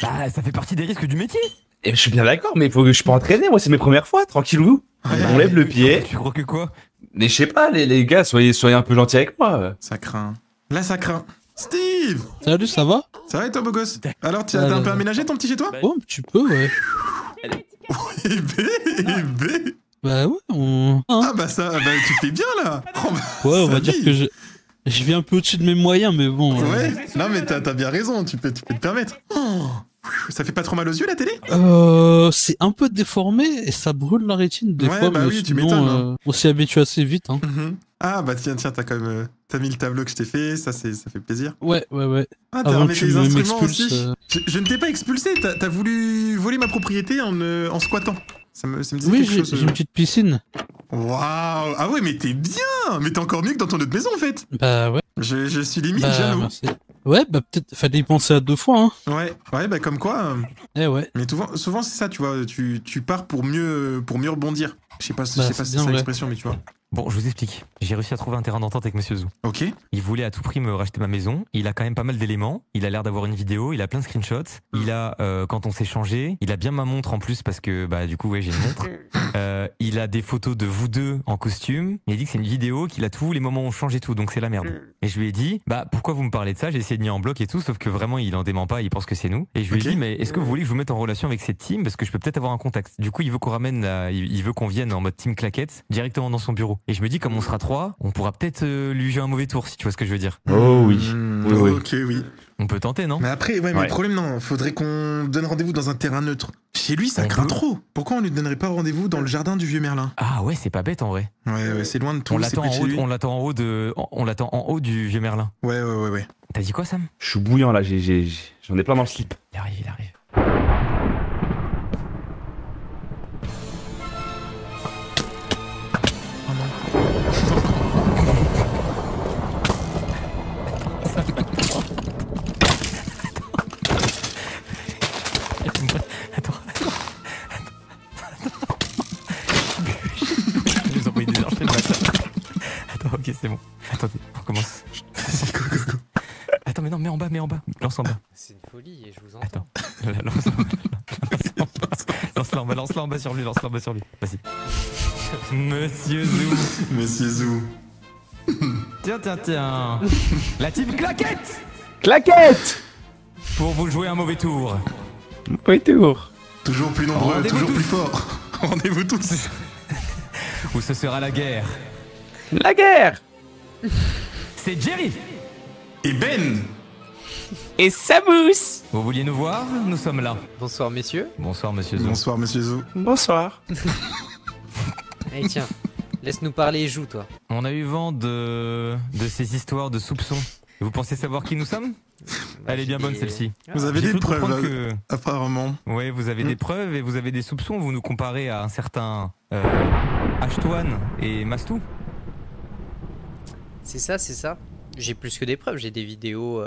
Bah, ça fait partie des risques du métier. Et je suis bien d'accord, mais il faut que je peux entraîner, moi c'est mes premières fois, tranquillou. On lève le pied. Tu crois que quoi? Mais je sais pas, les gars, soyez un peu gentils avec moi. Ça craint. Là, ça craint. Steve! Salut, ça va? Ça va et toi, beau gosse? Alors, t'as un peu aménagé ton petit chez toi? Oh, tu peux, ouais. Eh ben. Bah ouais, on... hein. Ah bah ça, bah tu fais bien là. Oh, bah, Ouais, on ça va dire vit. que je vis un peu au-dessus de mes moyens, mais bon. Ouais, non mais t'as bien raison, tu peux te permettre. Oh, ça fait pas trop mal aux yeux la télé? C'est un peu déformé et ça brûle la rétine des Ouais, fois, bah mais oui, tu sinon, m'étonnes, hein. on s'y habitue assez vite. Hein. Ah bah tiens, t'as quand même t'as mis le tableau que je t'ai fait, ça fait plaisir. Ouais. Ah, t'as Avant remis que tu tes instruments m'expulses. aussi. Je ne t'ai pas expulsé, t'as voulu voler ma propriété en squattant. Ça me disait Oui, quelque j'ai chose. une petite piscine. Waouh! Ah ouais, mais t'es bien! Mais t'es encore mieux que dans ton autre maison en fait! Bah ouais. Je suis limite Bah, jaloux. merci. Ouais, bah peut-être fallait y penser à 2 fois. Hein. Ouais, bah comme quoi. Eh ouais. Mais souvent c'est ça, tu vois, tu pars pour mieux rebondir. Je sais pas si Bah, c'est c'est ça bien vrai. l'expression, mais tu vois. Bon, je vous explique. J'ai réussi à trouver un terrain d'entente avec Monsieur Zou. Ok. Il voulait à tout prix me racheter ma maison. Il a quand même pas mal d'éléments. Il a l'air d'avoir une vidéo. Il a plein de screenshots. Il a, quand on s'est changé, il a bien ma montre en plus parce que, bah, du coup, ouais, j'ai une montre. Il a des photos de vous deux en costume. Il a dit que c'est une vidéo, qu'il a tous les moments où on change et tout. Donc c'est la merde. Et je lui ai dit, bah, pourquoi vous me parlez de ça? J'ai essayé de nier en bloc et tout, sauf que vraiment, il en dément pas. Il pense que c'est nous. Et je lui ai Ok. dit, mais est-ce que vous voulez que je vous mette en relation avec cette team? Parce que je peux peut-être avoir un contact. Du coup, il veut qu'on ramène, il veut qu'on vienne en mode team claquette directement dans son bureau. Et je me dis, comme on sera 3, on pourra peut-être lui jouer un mauvais tour, si tu vois ce que je veux dire. Oh oui. Oui. Ok, oui. On peut tenter, non? Mais après, ouais, mais Ouais. le problème, non, faudrait qu'on donne rendez-vous dans un terrain neutre. Chez lui, ça On craint peut. trop. Pourquoi on lui donnerait pas rendez-vous dans le jardin du vieux Merlin? Ah ouais, c'est pas bête en vrai. Ouais, c'est loin de tout, On c'est l'attend près de en chez haut, lui. on l'attend en haut du vieux Merlin. Ouais. T'as dit quoi, Sam? Je suis bouillant là, j'en ai plein dans le slip. Il arrive. Je vais vous envoyer des archives de ma table. Attends, ok, c'est bon. Attendez, on recommence. Attends, mais non, mets en bas. Lance en bas. C'est une folie et je vous entends. Attends, lance-la en bas sur lui, Vas-y. Monsieur Zou. Monsieur Zou. Tiens. La team claquette. Claquette. Pour vous jouer un mauvais tour. Oui, tour. Toujours plus nombreux, Rendez-vous toujours tous. plus fort. Rendez-vous tous. Où ce sera la guerre. La guerre. C'est Jerry. Et Ben. Et Samus. Vous vouliez nous voir? Nous sommes là. Bonsoir messieurs. Bonsoir, monsieur Zou. Bonsoir, Monsieur Zou. Bonsoir. Allez tiens, laisse-nous parler et joue toi. On a eu vent de ces histoires de soupçons. Vous pensez savoir qui nous sommes? Elle est bien bonne celle-ci. Vous avez J'ai des cru preuves, comprendre que... apparemment. Ouais, vous avez des preuves et vous avez des soupçons. Vous nous comparez à un certain Ashtoine et Mastou. C'est ça. J'ai plus que des preuves, j'ai des vidéos.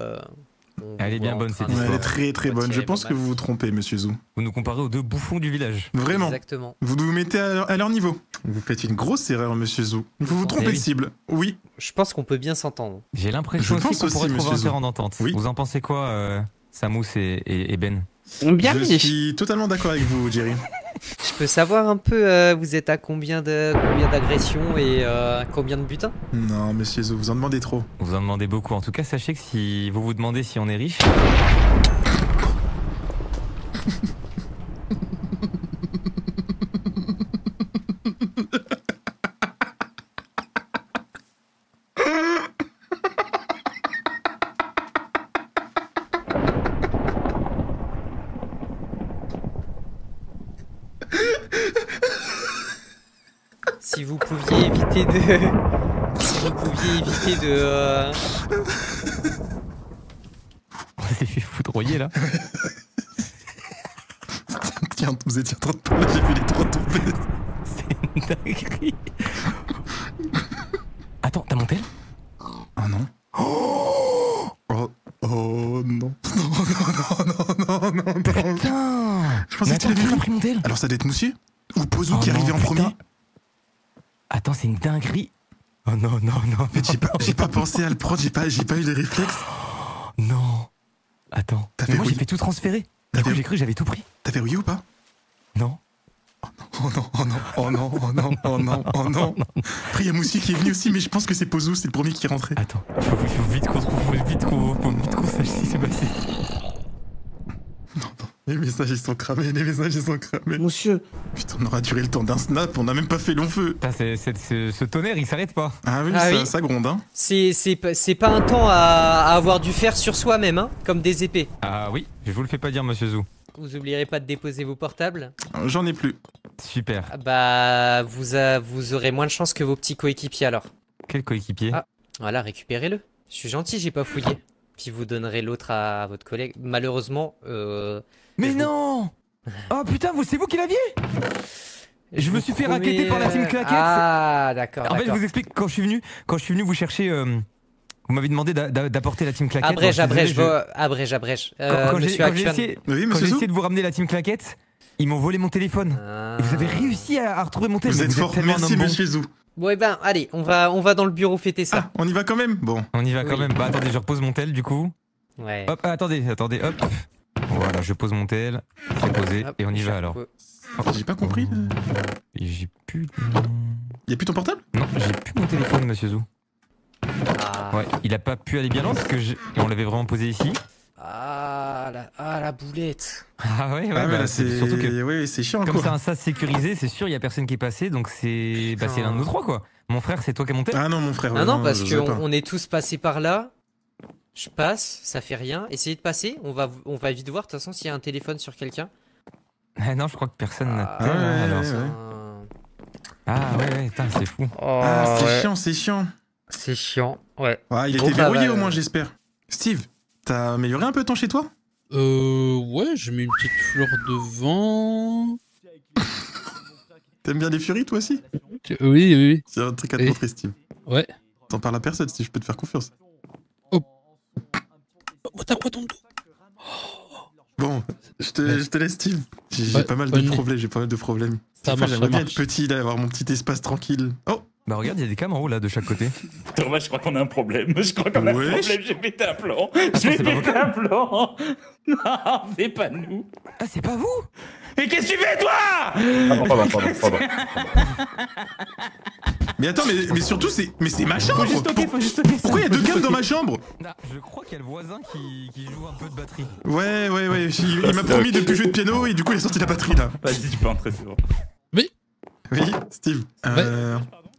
Elle est bien bonne, cette Ouais, elle est histoire. très très bonne. Je pense que vous vous trompez, Monsieur Zou. Vous nous comparez aux deux bouffons du village. Vraiment. Exactement. Vous vous mettez à leur niveau. Vous faites une grosse erreur, Monsieur Zou. Vous vous trompez Eh de oui. cible. Oui. Je pense qu'on peut bien s'entendre. J'ai l'impression Je pense aussi qu'on aussi, pourrait trouver monsieur un Zou. terrain d'entente. Oui. Vous en pensez quoi, Samous et Ben? Bien Je dit. suis totalement d'accord avec vous, Jerry. Je peux savoir un peu, vous êtes à combien d'agressions et combien de butins? Non, Monsieur Zou, vous en demandez trop. Vous en demandez beaucoup. En tout cas, sachez que si vous vous demandez si on est riche... Si vous pouviez éviter de... Si vous pouviez éviter de... On s'est fait foudroyer, là. Tiens, vous étiez en train de parler, j'ai vu les trois tomber. C'est une dinguerie. Attends, t'as monté? Ah non. Oh non. Non. Putain. Je pensais Mais que tu l'avais attends, vu. pris mon tel. Alors ça doit être Moussier ou Pozo Oh qui est non, arrivé en putain. premier. Attends, c'est une dinguerie. Oh non. En fait, j'ai pas pensé à le prendre, j'ai pas eu les réflexes. Non. Attends. T'as Mais fait moi, j'ai oui. fait tout transférer. T'as Du coup, fait- j'ai cru que j'avais tout pris. T'as verrouillé ou pas? Non. Oh non. Après, il y a Moussi qui est venu aussi, mais je pense que c'est Pozo, c'est le premier qui est rentré. Attends. Faut vite qu'on sache ce qui s'est passé. Les messages ils sont cramés. Monsieur, Putain, on aura duré le temps d'un snap, on n'a même pas fait long feu. Putain, ce tonnerre, il s'arrête pas. Ah oui, Ah ça, oui. ça gronde, hein. C'est pas un temps à avoir du fer sur soi-même, hein, comme des épées. Ah oui, je vous le fais pas dire, monsieur Zou. Vous oublierez pas de déposer vos portables. J'en ai plus. Super. Ah bah, vous aurez moins de chance que vos petits coéquipiers alors. Quel coéquipier? Ah. Voilà, récupérez-le. Je suis gentil, j'ai pas fouillé. Puis vous donnerez l'autre à votre collègue. Malheureusement, Mais je non. Oh putain, c'est vous qui l'aviez? Je me suis fait promets, racketter par la team claquette. Ah, d'accord. En fait, je vous explique, quand je suis venu vous chercher, vous m'avez demandé d'apporter la team claquette. Abrège, Alors, je suis désolé, abrège. Quand j'ai Monsieur Action. essayé, Oui, quand Monsieur j'ai Zou. essayé de vous ramener la team claquette, ils m'ont volé mon téléphone. Ah. Et vous avez réussi à retrouver mon téléphone. Vous êtes fort, tellement un merci homme bon. Monsieur Zou. Bon, eh ben, allez, on va dans le bureau fêter ça. Ah, on y va quand même. Bon. On y va quand Oui. même. Bah attendez, je repose mon tel du coup. Ouais. Hop, attendez, hop. Voilà, je pose mon tel, c'est posé, Hop, et on y va alors. J'ai pas compris. Et j'ai plus... Y a plus ton portable? Non, j'ai plus mon téléphone, monsieur Zou. Ah. Ouais, il a pas pu aller bien loin parce que et on l'avait vraiment posé ici. Ah, la boulette. Ah ouais, Ah, mais bah, là, c'est. surtout que Oui, c'est chiant, comme quoi. c'est un sas sécurisé, c'est sûr, il y a personne qui est passé, donc c'est l'un de nous trois quoi. Mon frère, c'est toi qui as monté. Ah non, mon frère. Ah non, parce je sais pas. qu'on est tous passés par là. Je passe, ça fait rien. Essayez de passer, on va vite voir de toute façon s'il y a un téléphone sur quelqu'un. Ah non, je crois que personne n'a Ah, tel, hein, ouais, alors. ouais. Ah ouais, putain, c'est fou. Ah, c'est chiant. C'est chiant, ouais. Ah, il Bon, était bah, verrouillé bah, au moins, j'espère. Steve, t'as amélioré un peu ton chez toi? Ouais, j'ai mis une petite fleur devant. T'aimes bien les furies, toi aussi? Oui. C'est un truc à te Et- montrer, Steve. Ouais. T'en parles à personne, Steve, je peux te faire confiance. Oh, t'as quoi ton dos? Bon, je te laisse, Steve. J'ai Ouais, pas mal bonne de nuit. problèmes, Ça marche, J'aimerais bien ça être marche. petit, là, avoir mon petit espace tranquille. Oh, Bah regarde, il y a des cams en haut là de chaque côté. Thomas, je crois qu'on a un problème. Je crois qu'on a un problème. J'ai pété un plomb. J'ai pété un plomb. Non, c'est pas nous. Ah, c'est pas vous? Et qu'est-ce que tu fais, toi? Pardon. Mais attends, mais surtout, c'est ma chambre. Faut juste toquer. Pourquoi il y a 2 cams dans ma chambre? Ah, je crois qu'il y a le voisin qui joue un peu de batterie. Ouais. Il m'a promis de plus jouer de piano et du coup, il a sorti la batterie là. Vas-y, tu peux entrer, c'est bon. Oui, Steve.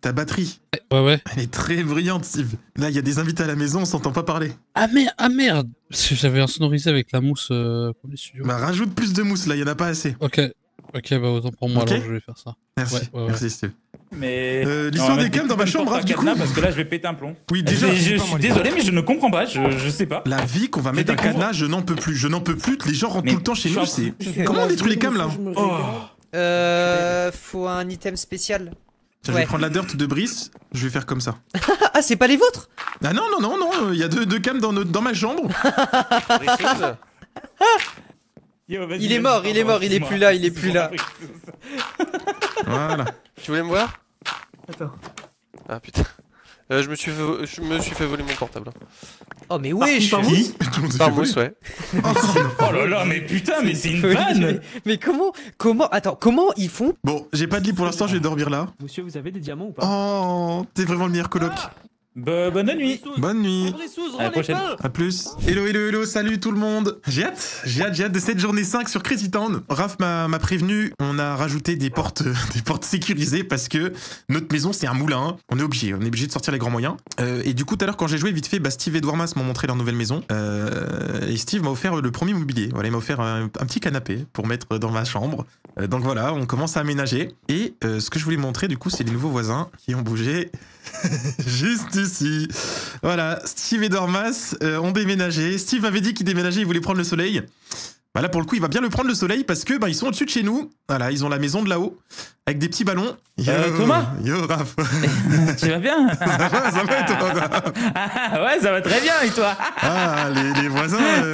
Ta batterie. Ouais. Elle est très brillante, Steve. Là, il y a des invités à la maison, on s'entend pas parler. Ah merde. Parce que j'avais insonorisé avec la mousse comme les studios. Bah, rajoute plus de mousse là, il y en a pas assez. Ok, bah autant pour moi, Ok. alors je vais faire ça. Merci, Ouais. merci Steve. Mais. L'histoire on va des cams mettre dans ma une chambre, porte du à coup. cadenas parce que là, je vais péter un plomb. Oui, déjà. Je suis désolé, mais je ne comprends pas. Je sais pas. La vie qu'on va mettre un découvre. cadenas, je n'en peux plus. Les gens rentrent Mais tout le temps chez nous, c'est. je- Comment on détruit les cams là? Faut un item spécial. Tiens, je vais prendre la dirt de Brice, je vais faire comme ça. Ah, c'est pas les vôtres? Ah non, il y a deux cams dans ma chambre. Yo, vas-y, Il est vas-y, mort, il est pardon, mort, il est excuse-moi. plus là, il est plus là. Voilà. Tu voulais me voir? Attends. Ah putain. Je me suis fait voler mon portable. Oh, mais wesh! Par mousse Tout le monde s'est Par fait mousse, voler. ouais. Oh là là, mais putain, mais c'est une vanne. Mais comment ils font? Bon, j'ai pas de lit pour l'instant, je vais dormir là. Monsieur, vous avez des diamants ou pas? Oh, t'es vraiment le meilleur coloc. Bonne nuit. Bonne nuit. À la prochaine. A plus. Hello, salut tout le monde. J'ai hâte de cette journée 5 sur Crazy Town. Raph m'a prévenu, on a rajouté des portes sécurisées parce que notre maison c'est un moulin. On est obligé de sortir les grands moyens. Et du coup, tout à l'heure quand j'ai joué vite fait, Steve et Dwarmas m'ont montré leur nouvelle maison. Et Steve m'a offert le premier mobilier. Voilà, il m'a offert un petit canapé pour mettre dans ma chambre. Donc voilà, on commence à aménager. Et ce que je voulais montrer du coup, c'est les nouveaux voisins qui ont bougé juste ici. Voilà, Steve et Dormas ont déménagé. Steve m'avait dit qu'il déménageait, il voulait prendre le soleil. Bah là pour le coup il va bien le prendre le soleil parce que ils sont au-dessus de chez nous. Voilà, ils ont la maison de là-haut avec des petits ballons. Yo, Thomas. Yo Raph. Tu vas bien? ça va et toi Raph? Ah, ouais, ça va très bien, et toi? Ah, les voisins. Ouais.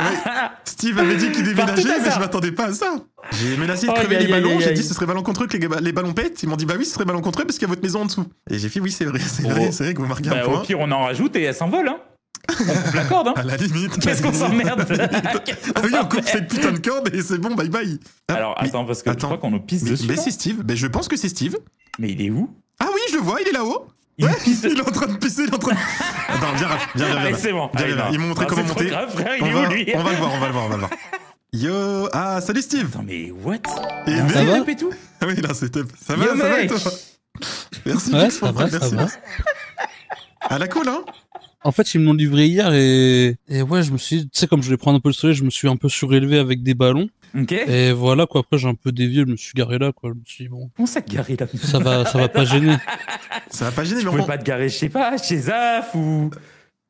Steve avait dit qu'il déménageait, mais je m'attendais pas à ça. J'ai menacé de crever les ballons, j'ai dit ce serait ballon contre eux que les ballons pètent. Ils m'ont dit bah oui, ce serait ballon contre eux parce qu'il y a votre maison en dessous. Et j'ai fait oui, c'est vrai que vous marquez un Au point. pire, on en rajoute et elle s'envole, hein. On coupe la corde, hein. À la limite. Qu'est-ce qu'on s'emmerde? Ah oui, on coupe cette putain de corde et c'est bon, bye bye. Ah, Alors, attends, parce que je crois qu'on nous pisse dessus. Mais là. c'est Steve, je pense que c'est Steve. Mais il est où? Ah oui, je le vois, il est là-haut. Il Ouais, pisse. il est en train de pisser, il est en train de... Attends, viens, Raph, viens. Allez, c'est bon. Viens, Allez, viens, non. ils m'ont montré Non, comment c'est trop monter. grave, frère, il On est va où, lui? le voir. Yo, ah, salut Steve. Attends, mais what? Et Ça mais... va Et tout? Ah oui, là, c'est top. Ça Yo, va et mec. toi? Merci, Ouais, Pix, ça va, merci. ça va. À la cool, hein? En fait, ils me l'ont livré hier et ouais, je me suis dit, tu sais, comme je voulais prendre un peu le soleil, je me suis un peu surélevé avec des ballons. Ok. Et voilà, quoi. Après, j'ai un peu dévié, je me suis garé là, quoi. Je me suis dit, bon, Comment ça te garer là? ça va pas gêner. Ça va pas gêner, Tu mais pouvais on... pas te garer, je sais pas, chez Zaf ou.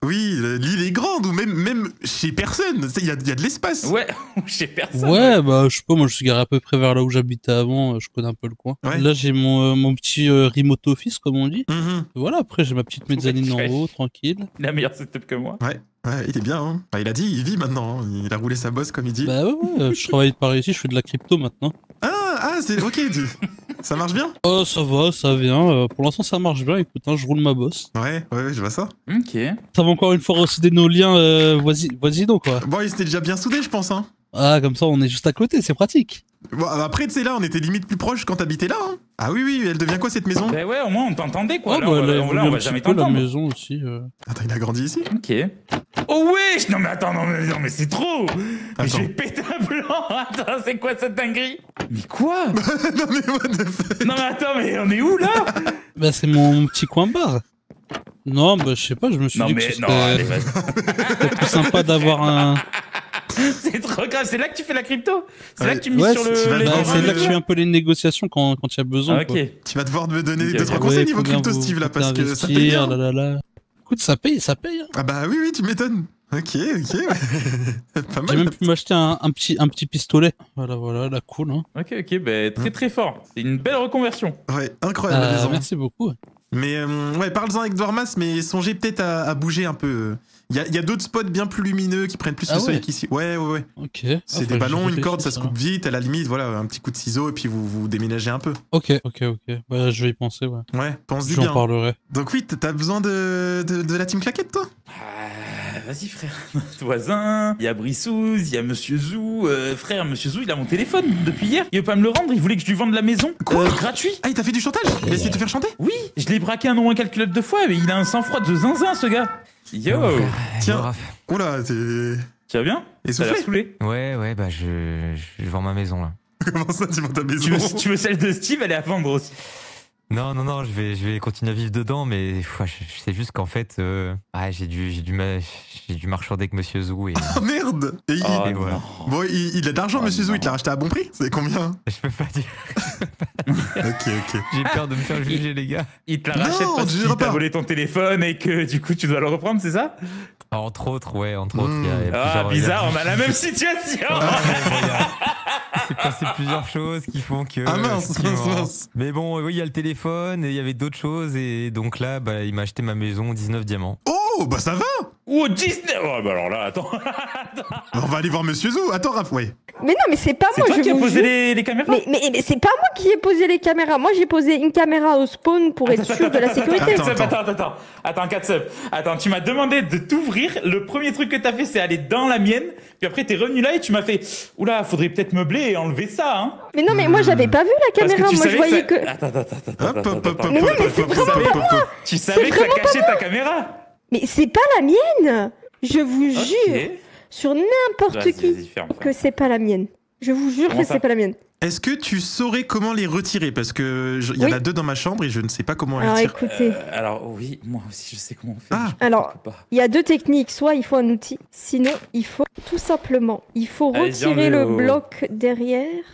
Oui, l'île est grande, ou même chez personne. Il y a de l'espace. Ouais, chez personne. Ouais, bah, je sais pas, moi, je suis garé à peu près vers là où j'habitais avant, je connais un peu le coin. Ouais. Là, j'ai mon petit remote office, comme on dit. Mhm. Voilà, après, j'ai ma petite mezzanine en haut, tranquille. Il a meilleur setup que moi. Ouais, il est bien, hein. Bah, il a dit, il vit maintenant, hein. Il a roulé sa bosse, comme il dit. Bah ouais, je travaille par ici, je fais de la crypto maintenant. Ah, c'est ok, ça marche bien? Oh, ça va, ça vient. Pour l'instant, ça marche bien. Écoute, hein, je roule ma bosse. Ouais, je vois ça. Ok. Ça va encore une fois recéder nos liens voisinaux, quoi. Bon, ils étaient déjà bien soudés, je pense, hein. Ah, comme ça, on est juste à côté, c'est pratique. Bon, après, tu sais, là, on était limite plus proches quand t'habitais là, hein. Ah oui, elle devient quoi, cette maison? Bah ouais, au moins on t'entendait quoi. Oh, Là, bah, on elle a va- évolué là, on un va petit jamais peu, la t'entendre. maison aussi. Attends, il a grandi ici? Ok. Oh wesh! Non mais attends, non mais c'est trop! Mais je Attends. vais péter un blanc! Attends, c'est quoi cette dinguerie? Mais quoi? Non, mais what the fuck? Non mais attends, mais on est où là? Bah, c'est mon petit coin bar. Non, bah, je sais pas, je me suis Non dit mais que ce non, serait allez vas-y. plus sympa d'avoir un... C'est trop grave, c'est là que tu fais la crypto? C'est là Ouais. que tu mises Ouais, sur tu vas le. le Bah, voir, c'est là que je fais un peu les négociations quand il y a besoin. Ah, quoi. ok. Tu vas devoir me donner Ok, 2-3 ok. conseils Ouais, niveau faut bien crypto, vous- Steve, là, faut parce que ça paye investir, bien. là. Écoute, ça paye. Hein. Ah bah oui, tu m'étonnes. Ok, ouais. Pas J'ai mal. même pu m'acheter un petit pistolet. Voilà, la cool. Hein. Ok, bah très fort. C'est une belle reconversion. Ouais, incroyable, la maison. Merci beaucoup. Mais ouais, parle-en avec Dwarmas, mais songez peut-être à bouger un peu. Il y a d'autres spots bien plus lumineux qui prennent plus Ah le soleil ouais. qu'ici. Ouais. Ok. C'est des ballons, une corde, ça se coupe vite. À la limite, voilà, un petit coup de ciseau et puis vous déménagez un peu. Ok. Ouais, je vais y penser, ouais. Ouais, pense-y J'en bien. parlerai. Donc oui, t'as besoin de la team claquette, toi? Vas-y frère, notre voisin, il y a Brissouz, il y a Monsieur Zou. Frère, Monsieur Zou, il a mon téléphone depuis hier. Il veut pas me le rendre, il voulait que je lui vende la maison. Quoi gratuit. Ah, il t'a fait du chantage? Il a essayé de te faire chanter? Oui, je l'ai braqué un nombre incalculable de fois, mais il a un sang-froid de zinzin ce gars. Yo. Tiens. Oula, t'es... Tu vas bien? Essoufflé? T'as l'air saoulé. Ouais, bah je vends ma maison là. Comment ça, tu vends ta maison? Tu veux celle de Steve, elle est à vendre aussi. Non, je vais continuer à vivre dedans, mais je sais juste qu'en fait, j'ai dû marchander avec Monsieur Zou et. Oh merde! Et voilà. Bon, il a de l'argent, Monsieur Zou, il te l'a racheté à bon prix? C'est combien? Je peux pas dire. Ok. J'ai peur de me faire juger, les gars. Il te la rachète parce qu'il t'a volé ton téléphone et que du coup tu dois le reprendre, c'est ça? Entre autres. Il y a bizarre, on a la même situation. C'est passé plusieurs choses qui font que. Ah mince. Mais bon, oui, il y a le téléphone et il y avait d'autres choses et donc là, il m'a acheté ma maison 19 diamants. Oh, bah ça va. Oh, 19. Oh, bah alors là, attends. On va aller voir Monsieur Zou. Attends, Raph, ouais. Mais non, mais c'est pas moi, toi je qui as vous posé jure. les caméras? Mais c'est pas moi qui ai posé les caméras. Moi, j'ai posé une caméra au spawn pour être sûr de la sécurité. Attends, Katsub. Attends, tu m'as demandé de t'ouvrir. Le premier truc que t'as fait, c'est aller dans la mienne. Puis après, t'es revenu là et tu m'as fait oula, faudrait peut-être meubler et enlever ça, hein. Mais non, mais moi, j'avais pas vu la caméra. Moi, je voyais que. Attends. Mais non, mais c'est vraiment pas moi. Tu savais que ça cachait ta caméra? Mais c'est pas la mienne. Je vous jure sur n'importe qui que c'est pas la mienne. Je vous jure que c'est pas la mienne. Est-ce que tu saurais comment les retirer? Parce que il y en a 2 dans ma chambre et je ne sais pas comment les Alors retirer. écoutez. Alors oui, moi aussi je sais comment on fait. Alors, il y a 2 techniques. Soit il faut un outil, sinon il faut tout simplement, retirer le bloc derrière.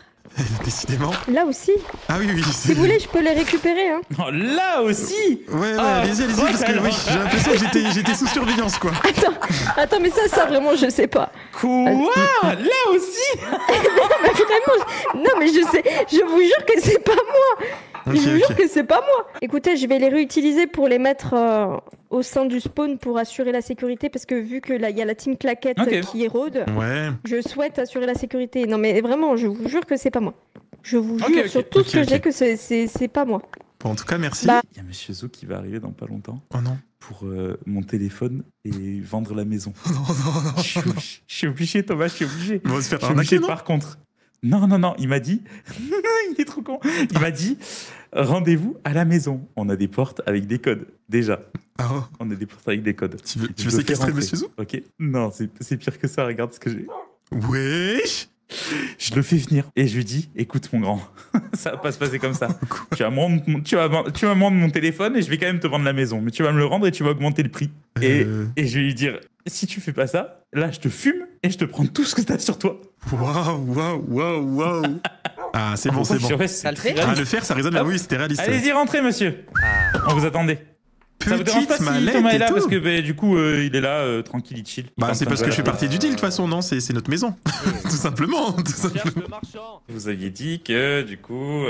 Décidément. Là aussi. Ah oui. Si vous voulez, je peux les récupérer. Hein. Oh, là aussi. Ouais, allez-y, parce que j'ai l'impression que j'étais sous surveillance, quoi. Attends, mais ça vraiment, je sais pas. Quoi? Là aussi. Mais vraiment, non, mais je vous jure que c'est pas moi. Je vous jure que c'est pas moi. Écoutez, je vais les réutiliser pour les mettre au sein du spawn pour assurer la sécurité parce que vu que là il y a la team claquette qui érode, je souhaite assurer la sécurité. Non mais vraiment, je vous jure que c'est pas moi. Je vous jure sur tout ce que j'ai que c'est pas moi. Bon, en tout cas, merci. Il y a Monsieur Zou qui va arriver dans pas longtemps. Oh non. Pour mon téléphone et vendre la maison. Non. Je suis obligé, Thomas, je suis obligé. On va se faire arnaquer, non? Par contre. Non, il m'a dit. Il est trop con. Il m'a dit rendez-vous à la maison. On a des portes avec des codes, déjà. On a des portes avec des codes. Tu veux séquestrer Monsieur Zou? Ok. Non, c'est pire que ça. Regarde ce que j'ai. Wesh. Je le fais venir et je lui dis écoute, mon grand, ça va pas se passer comme ça. tu vas me rendre mon téléphone et je vais quand même te vendre la maison. Mais tu vas me le rendre et tu vas augmenter le prix. Et je vais lui dire si tu fais pas ça, là, je te fume et je te prends tout ce que t'as sur toi. Waouh. Ah, c'est bon. Ça le fait? Le faire, ça résonne. Oui, c'était réaliste. Allez-y, rentrez, monsieur. On vous attendait. Ça vous dérange pas si Thomas est là parce que du coup il est là tranquille, il chill. C'est parce que je suis parti du deal de toute façon, non? C'est notre maison. Tout simplement. Vous aviez dit que du coup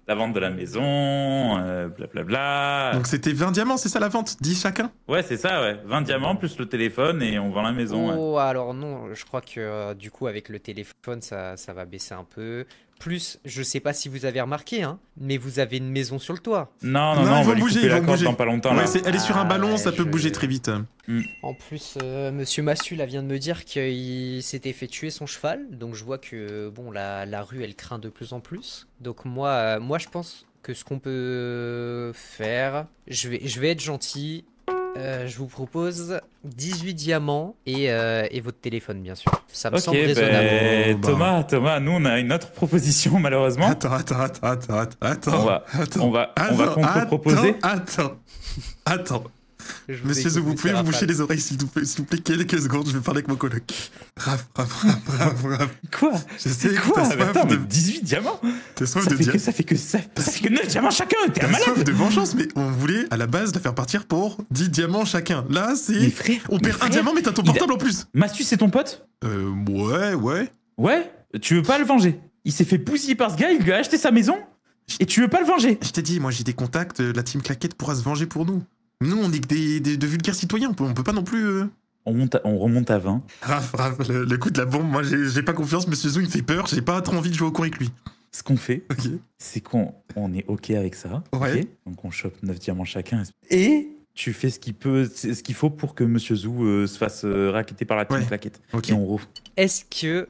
la vente de la maison, blablabla. Donc c'était 20 diamants, c'est ça la vente? 10 chacun? Ouais, c'est ça, ouais. 20 diamants plus le téléphone et on vend la maison. Oh, alors non, je crois que du coup avec le téléphone ça va baisser un peu. Plus, je sais pas si vous avez remarqué, hein, mais vous avez une maison sur le toit. Non, on va bouger dans pas longtemps. Ouais, elle est sur un ballon, ça peut bouger très vite. En plus, Monsieur Massu là vient de me dire qu'il s'était fait tuer son cheval, donc je vois que bon la rue elle craint de plus en plus. Donc moi je pense que ce qu'on peut faire, je vais être gentil. Je vous propose 18 diamants et votre téléphone, bien sûr. Ça me semble raisonnable. Thomas, nous on a une autre proposition malheureusement. Attends. On va contre-proposer. Attends. Monsieur Zou, vous pouvez vous boucher les oreilles s'il vous plaît quelques secondes, je vais parler avec mon coloc. Raph. Quoi? Je sais que quoi? t'as soif de 18 diamants. T'as soif de diamants. Ça fait que 9 diamants chacun, t'es un malade. T'as soif de vengeance, mais on voulait à la base la faire partir pour 10 diamants chacun. Là, c'est... On perd un diamant, mais t'as ton portable en plus. Massu, c'est ton pote? Ouais. Ouais? Tu veux pas le venger? Il s'est fait bousiller par ce gars, il lui a acheté sa maison et tu veux pas le venger? Je t'ai dit, moi j'ai des contacts, la team claquette pourra se venger pour nous. Nous, on est que de vulgaires citoyens, on peut pas non plus... on remonte à 20. Raph, le coup de la bombe, moi j'ai pas confiance, Monsieur Zou il me fait peur, j'ai pas trop envie de jouer au con avec lui. Ce qu'on fait, Ok. c'est qu'on est OK avec ça. Ouais. ok Donc on chope 9 diamants chacun. Et tu fais ce qu'il faut pour que Monsieur Zou se fasse racketter par la team Ouais. claquette. Ok. Et on roule. Est-ce que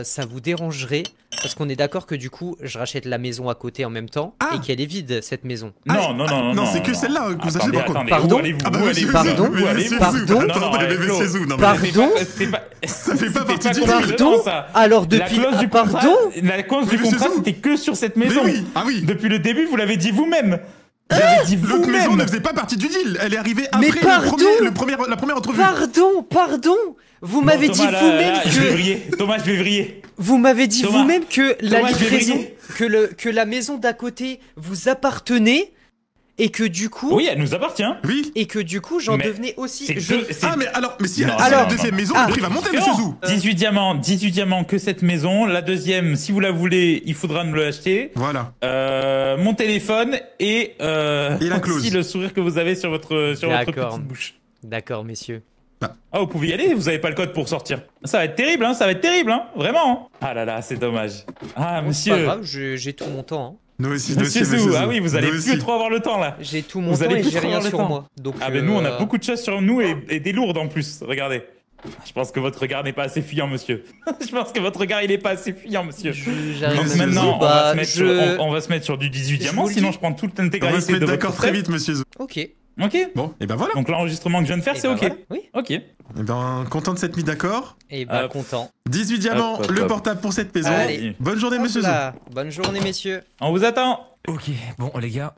ça vous dérangerait, parce qu'on est d'accord que du coup, je rachète la maison à côté en même temps Ah. et qu'elle est vide, cette maison. Non, c'est que celle-là que vous achetez par contre. Pardon Où allez-vous Ah bah Où Monsieur allez-vous Pardon Zou, mais Pardon Monsieur Pardon Zou, Non, attendez, mais Flo. Monsieur Zou, non mais Pardon ça fait pas partie du deal. deal. Pardon Alors La depuis... clause du Pardon contrat, la clause du Mais Monsieur contrat, Zou. c'était que sur cette Mais maison. oui, ah oui. Depuis le début, vous l'avez dit vous-même. Vous l'avez dit L'autre maison vous-même. ne faisait pas partie du deal, elle est arrivée Mais après pardon la première entrevue. Pardon Vous Bon, m'avez dit Thomas, là, vous-même je vais que... vriller. Thomas, je vais vriller. Vous m'avez dit Thomas. vous-même que la Thomas, je vais livraison, vriller. que la maison d'à côté vous appartenait et que du coup, Oui, elle nous appartient. Oui. et que du coup j'en Mais devenais aussi. c'est Je- deux- c'est- Ah mais alors, mais si Non, si alors- la deuxième maison, Ah. le prix va monter Monsieur Zou. 18 diamants que cette maison. La deuxième, si vous la voulez, il faudra nous l'acheter. Voilà. Mon téléphone et la clause. aussi le sourire que vous avez sur votre D'accord. petite bouche. D'accord, messieurs. Ah, vous pouvez y aller, vous avez pas le code pour sortir. Ça va être terrible, ça va être terrible, vraiment. Ah là là, c'est dommage. Ah, Bon, c'est monsieur. pas grave, j'ai tout mon temps. hein. Nous aussi, Monsieur Zou, ah oui, vous allez Nous plus aussi. trop avoir le temps là. J'ai tout mon Vous temps allez et plus j'ai trop rien avoir le sur temps. moi. Donc, Ah, ben nous, on a beaucoup de choses sur nous et des lourdes en plus. Regardez. Je pense que votre regard n'est pas assez fuyant, monsieur. Je pense que votre regard, il est pas assez fuyant, monsieur. J'arrive Donc Monsieur maintenant, Zou, on va se mettre sur- je- on va se mettre sur du 18 Je diamants, vous le sinon dis. je prends toute On va se l'intégralité mettre de d'accord votre très frais. vite Monsieur Zou. Ok. Ok. Bon, et ben voilà. Donc l'enregistrement que je viens de faire, Et c'est ben ok. voilà. Oui. Ok. Et ben content de s'être mis d'accord. Et bah Hop. content. 18 diamants, Hop, hop, le hop. portable pour cette maison. Allez. Bonne journée Monsieur Zou. Hop là. Bonne journée, messieurs. On vous attend. Ok, bon les gars,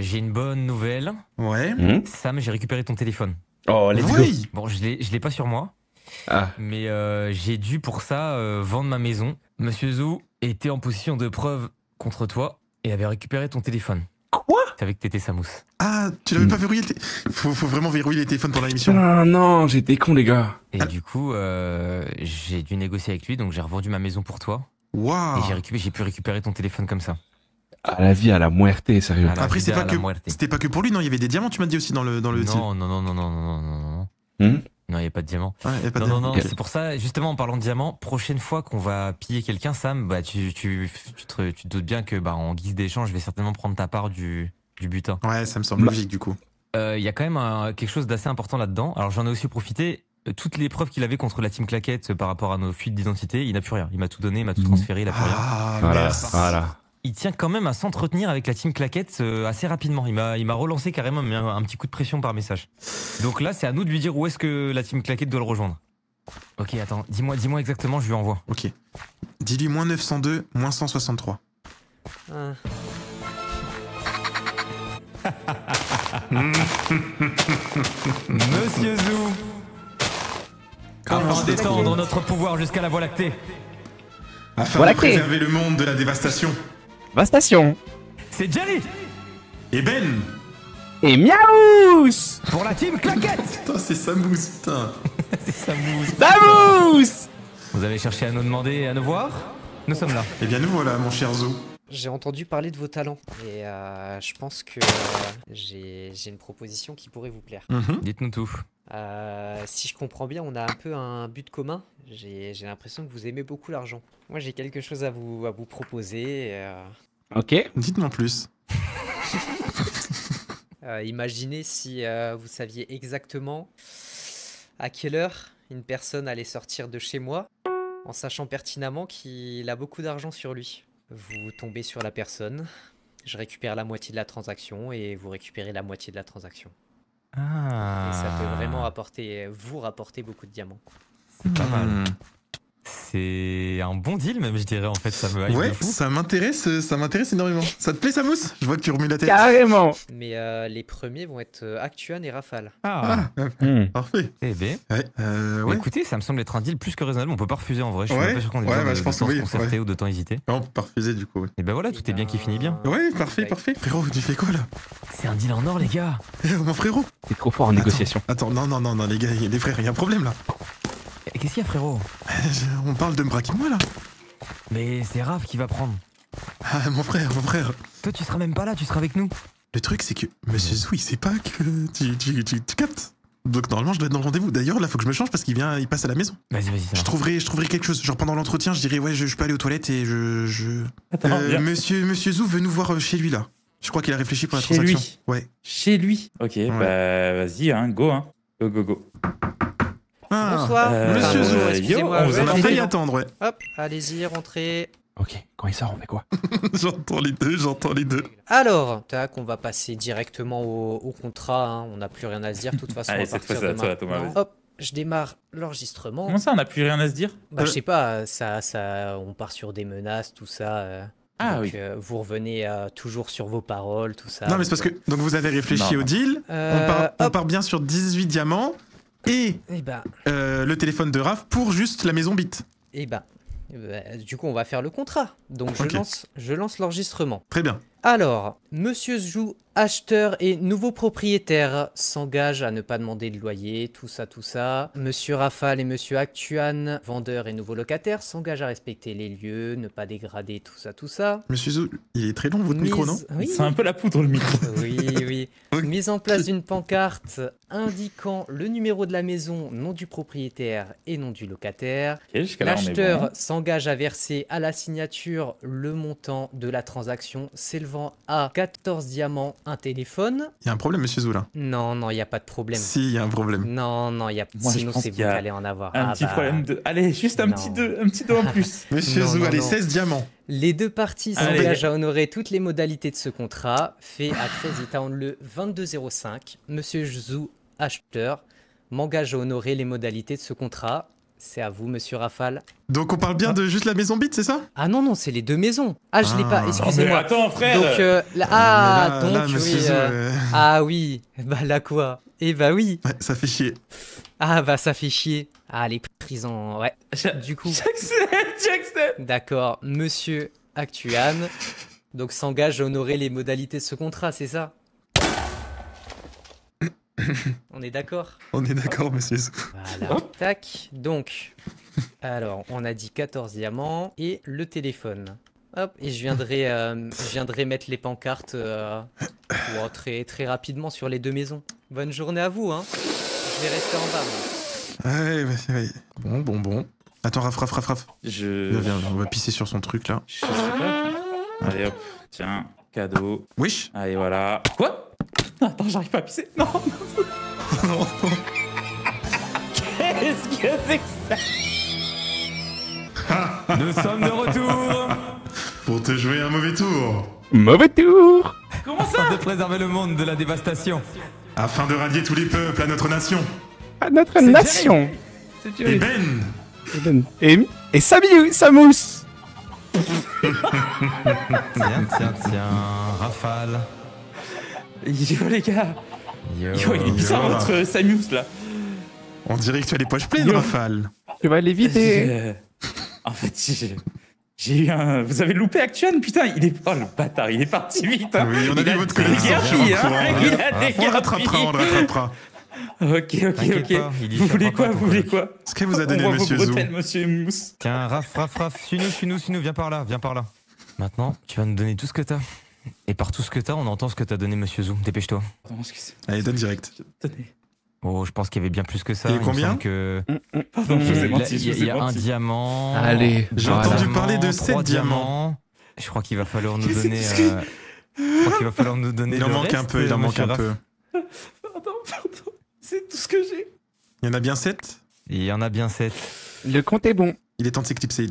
j'ai une bonne nouvelle. Ouais. Sam, j'ai récupéré ton téléphone. Oh, let's go. Oui. Bon, je l'ai pas sur moi, Ah. mais j'ai dû pour ça vendre ma maison. Monsieur Zou était en position de preuve contre toi et avait récupéré ton téléphone. Quoi? C'est avec Tété Samous. Ah, tu l'avais pas verrouillé faut vraiment verrouiller les téléphones pendant l'émission. Ah non, j'étais con, les gars. Et Ah. du coup, j'ai dû négocier avec lui, donc j'ai revendu ma maison pour toi. Waouh. Et j'ai pu récupérer ton téléphone comme ça. À la vie, à la muerte, sérieux. À la Après, vida, à la muerte. c'était pas que pour lui, non, il y avait des diamants, tu m'as dit aussi dans le titre. Non. Non, Hmm il n'y a pas de diamant. Ouais, y a pas de Non, diamants. non, Ok. c'est pour ça, justement, en parlant de diamants, prochaine fois qu'on va piller quelqu'un, Sam, bah, tu te doutes bien que, bah, en guise d'échange, je vais certainement prendre ta part du butin. Ouais, ça me semble Bah. logique du coup. Il y a quand même quelque chose d'assez important là-dedans. Alors, j'en ai aussi profité. Toutes les preuves qu'il avait contre la team Claquette par rapport à nos fuites d'identité, il n'a plus rien. Il m'a tout donné, il m'a tout transféré, il a plus rien. Ah, Voilà, merci. voilà. Il tient quand même à s'entretenir avec la team Claquette assez rapidement. Il m'a relancé carrément, il m'a mis un petit coup de pression par message. Donc là, c'est à nous de lui dire où est-ce que la team Claquette doit le rejoindre. Ok, attends, dis-moi exactement, je lui envoie. Ok. Dis-lui moins 902, moins 163. Ah. Monsieur Zou, afin d'étendre notre pouvoir jusqu'à la Voie lactée. Afin Voilà de clé. préserver le monde de la dévastation. Vastation. C'est Jerry Et Ben. Et miaous. pour la team Claquette. Putain, c'est Samous, putain. C'est Samous. Vamos. Vous avez cherché à nous demander et à nous voir? Nous sommes là. Eh bien nous voilà, mon cher Zou. J'ai entendu parler de vos talents et je pense que j'ai une proposition qui pourrait vous plaire. Mhm. Dites-nous tout. Si je comprends bien, on a un peu un but commun. J'ai l'impression que vous aimez beaucoup l'argent. Moi, j'ai quelque chose à vous proposer. Ok. Dites-moi plus. Imaginez si vous saviez exactement à quelle heure une personne allait sortir de chez moi, en sachant pertinemment qu'il a beaucoup d'argent sur lui. Vous tombez sur la personne, je récupère la moitié de la transaction et vous récupérez la moitié de la transaction. Ah. Et ça peut vraiment vous rapporter beaucoup de diamants. C'est pas mal. Hmm. C'est un bon deal même, je dirais en fait. Ça me hype Ouais, de fou. ça m'intéresse énormément. Ça te plaît, Samous? Je vois que tu remues la tête. Carrément. Mais les premiers vont être Actuan et Rafale. Ah. Parfait. Eh ben. Ouais, Bah, ouais. écoutez, ça me semble être un deal plus que raisonnable. On peut pas refuser en vrai. Je suis Ouais, même pas sûr qu'on ait ouais, besoin bah, de je pense temps que se oui, concerter ouais. ou de temps hésiter. Non, on peut pas refuser du coup. Oui. Et ben voilà, tout est bien qui finit bien. Ouais, parfait, parfait. Frérot, tu fais quoi là? C'est un deal en or, les gars. Eh, mon frérot. T'es trop fort en négociation. Attends, non, les gars, les frères, il y a un problème là. Qu'est-ce qu'il y a, frérot? On parle de me braquer moi là. Mais c'est Raph qui va prendre. Ah, mon frère. Toi, tu seras même pas là, tu seras avec nous. Le truc, c'est que Monsieur Zou, il sait pas que tu captes. Donc normalement je dois être dans le rendez-vous. D'ailleurs là faut que je me change parce il passe à la maison. Vas-y, Je trouverai quelque chose. Genre pendant l'entretien je dirais ouais je peux aller aux toilettes et Attends, viens. Monsieur Zou veut nous voir chez lui là. Je crois qu'il a réfléchi pour la Chez transaction. lui. Ouais. Chez lui. Ok, bah vas-y, hein, go, hein. Go. Ah, Bonsoir. Monsieur Zou. Excusez-moi, on vous On a attend. failli attendre ouais. Hop, allez-y, rentrez. Ok, quand il sort, on fait quoi? J'entends les deux. Alors, tac, on va passer directement au contrat. Hein. On n'a plus rien à se dire. De toute façon, Allez, à cette partir fois, de c'est à toi, maintenant. Thomas, vas-y. Hop, je démarre l'enregistrement. Comment ça, on n'a plus rien à se dire? Bah, je sais pas, on part sur des menaces, tout ça. Ah donc, oui. vous revenez toujours sur vos paroles, tout ça. Non mais c'est parce que donc vous avez réfléchi Non. au deal. On part bien sur 18 diamants et Eh ben, le téléphone de Raph pour juste la maison bite. du coup, on va faire le contrat. Donc, Ok. je lance l'enregistrement. Très bien. Alors, Monsieur Zou, acheteur et nouveau propriétaire, s'engage à ne pas demander de loyer, tout ça. Monsieur Rafale et Monsieur Actuan, vendeur et nouveau locataire, s'engagent à respecter les lieux, ne pas dégrader, tout ça. Monsieur Zou, il est très long votre micro non? Oui, C'est un peu la poudre le micro. oui. Ok. Mise en place d'une pancarte indiquant le numéro de la maison, nom du propriétaire et nom du locataire. Ok, jusqu'à là, on est L'acheteur bon. s'engage à verser à la signature le montant de la transaction s'élevant à 14 diamants, un téléphone. Il y a un problème Monsieur Zou là. Non, il n'y a pas de problème. Si, il y a un problème. Non, il y a Moi, je sinon pense c'est qu'il vous y a qui allez en avoir. Un petit problème de... Allez, juste un Non. petit deux en plus. Monsieur Non, Zou, non, allez, non. 16 diamants. Les deux parties Allez. s'engagent à honorer toutes les modalités de ce contrat, fait à Crazy Town le 22/05. Monsieur Zou, acheteur, m'engage à honorer les modalités de ce contrat. C'est à vous, Monsieur Rafale. Donc on parle bien de juste la maison bite, c'est ça? Ah non, c'est les deux maisons. Ah, je l'ai Ah. pas, Mais excusez-moi. attends, frère. Donc, Mais là, Monsieur oui. Zou, Ah oui, bah là quoi? Eh bah oui. ouais, ça fait chier. Ah bah ça fait chier. Ah, les prisons, ouais. Du coup, J'accepte. d'accord, Monsieur Actuan, donc s'engage à honorer les modalités de ce contrat, c'est ça? On est d'accord? On est d'accord Monsieur Zou. Voilà. Tac. Donc, alors, on a dit 14 diamants et le téléphone. Hop, et je viendrai mettre les pancartes très, très rapidement sur les deux maisons. Bonne journée à vous, hein. Je vais rester en bas. Moi. Ouais. Bon. Attends, Raph. Viens, on va pisser sur son truc là. Je sais pas. Allez hop, tiens, cadeau. Wesh. Allez, voilà. Quoi? Attends, j'arrive pas à pisser. Non. Qu'est-ce que c'est que ça? Nous sommes de retour. Pour te jouer un mauvais tour. Mauvais tour! Comment ça? De préserver le monde de la dévastation. Afin de rallier tous les peuples à notre nation. À notre nation! Et Ben. Et Samous! Tiens, Rafale. Yo les gars. Yo. Yo, il est bizarre Yo. notre Samus là. On dirait que tu as les poches pleines, Yo. Rafale. Tu vas l'éviter! En fait, j'ai eu un... Vous avez loupé Actuan, putain, il est... Oh le bâtard, il est parti vite, hein. Oui, on a Il vu votre des connexion. guerpilles, hein. Il a On des le rattrapera, on le rattrapera. Ok. T'inquiète pas, il y Vous voulez échappera quoi, pas, vous voulez ton quoi? Ce qu'elle vous a On donné voit vos Monsieur Zou. bretelles, monsieur Mousse. Tiens, Raph, suis-nous, viens par là. Maintenant, tu vas nous donner tout ce que t'as. Et par tout ce que t'as, on entend ce que t'as donné Monsieur Zou. Dépêche-toi. Pardon, excusez. Allez, donne direct. Tenez. Oh, je pense qu'il y avait bien plus que ça. Et Il me combien semble que... Pardon, je vous ai Il menti, je vous ai y a un menti. diamant. Allez, J'ai voilà. entendu parler de 3 7 diamants. Je crois qu'il va falloir nous Qu'est-ce donner... que- Je crois qu'il va falloir nous donner Il en le manque un reste, peu, il en manque monsieur un Raph. peu. Pardon. C'est tout ce que j'ai. Il y en a bien 7? Il y en a bien 7. Le compte est bon. Il est temps de s'éclipser,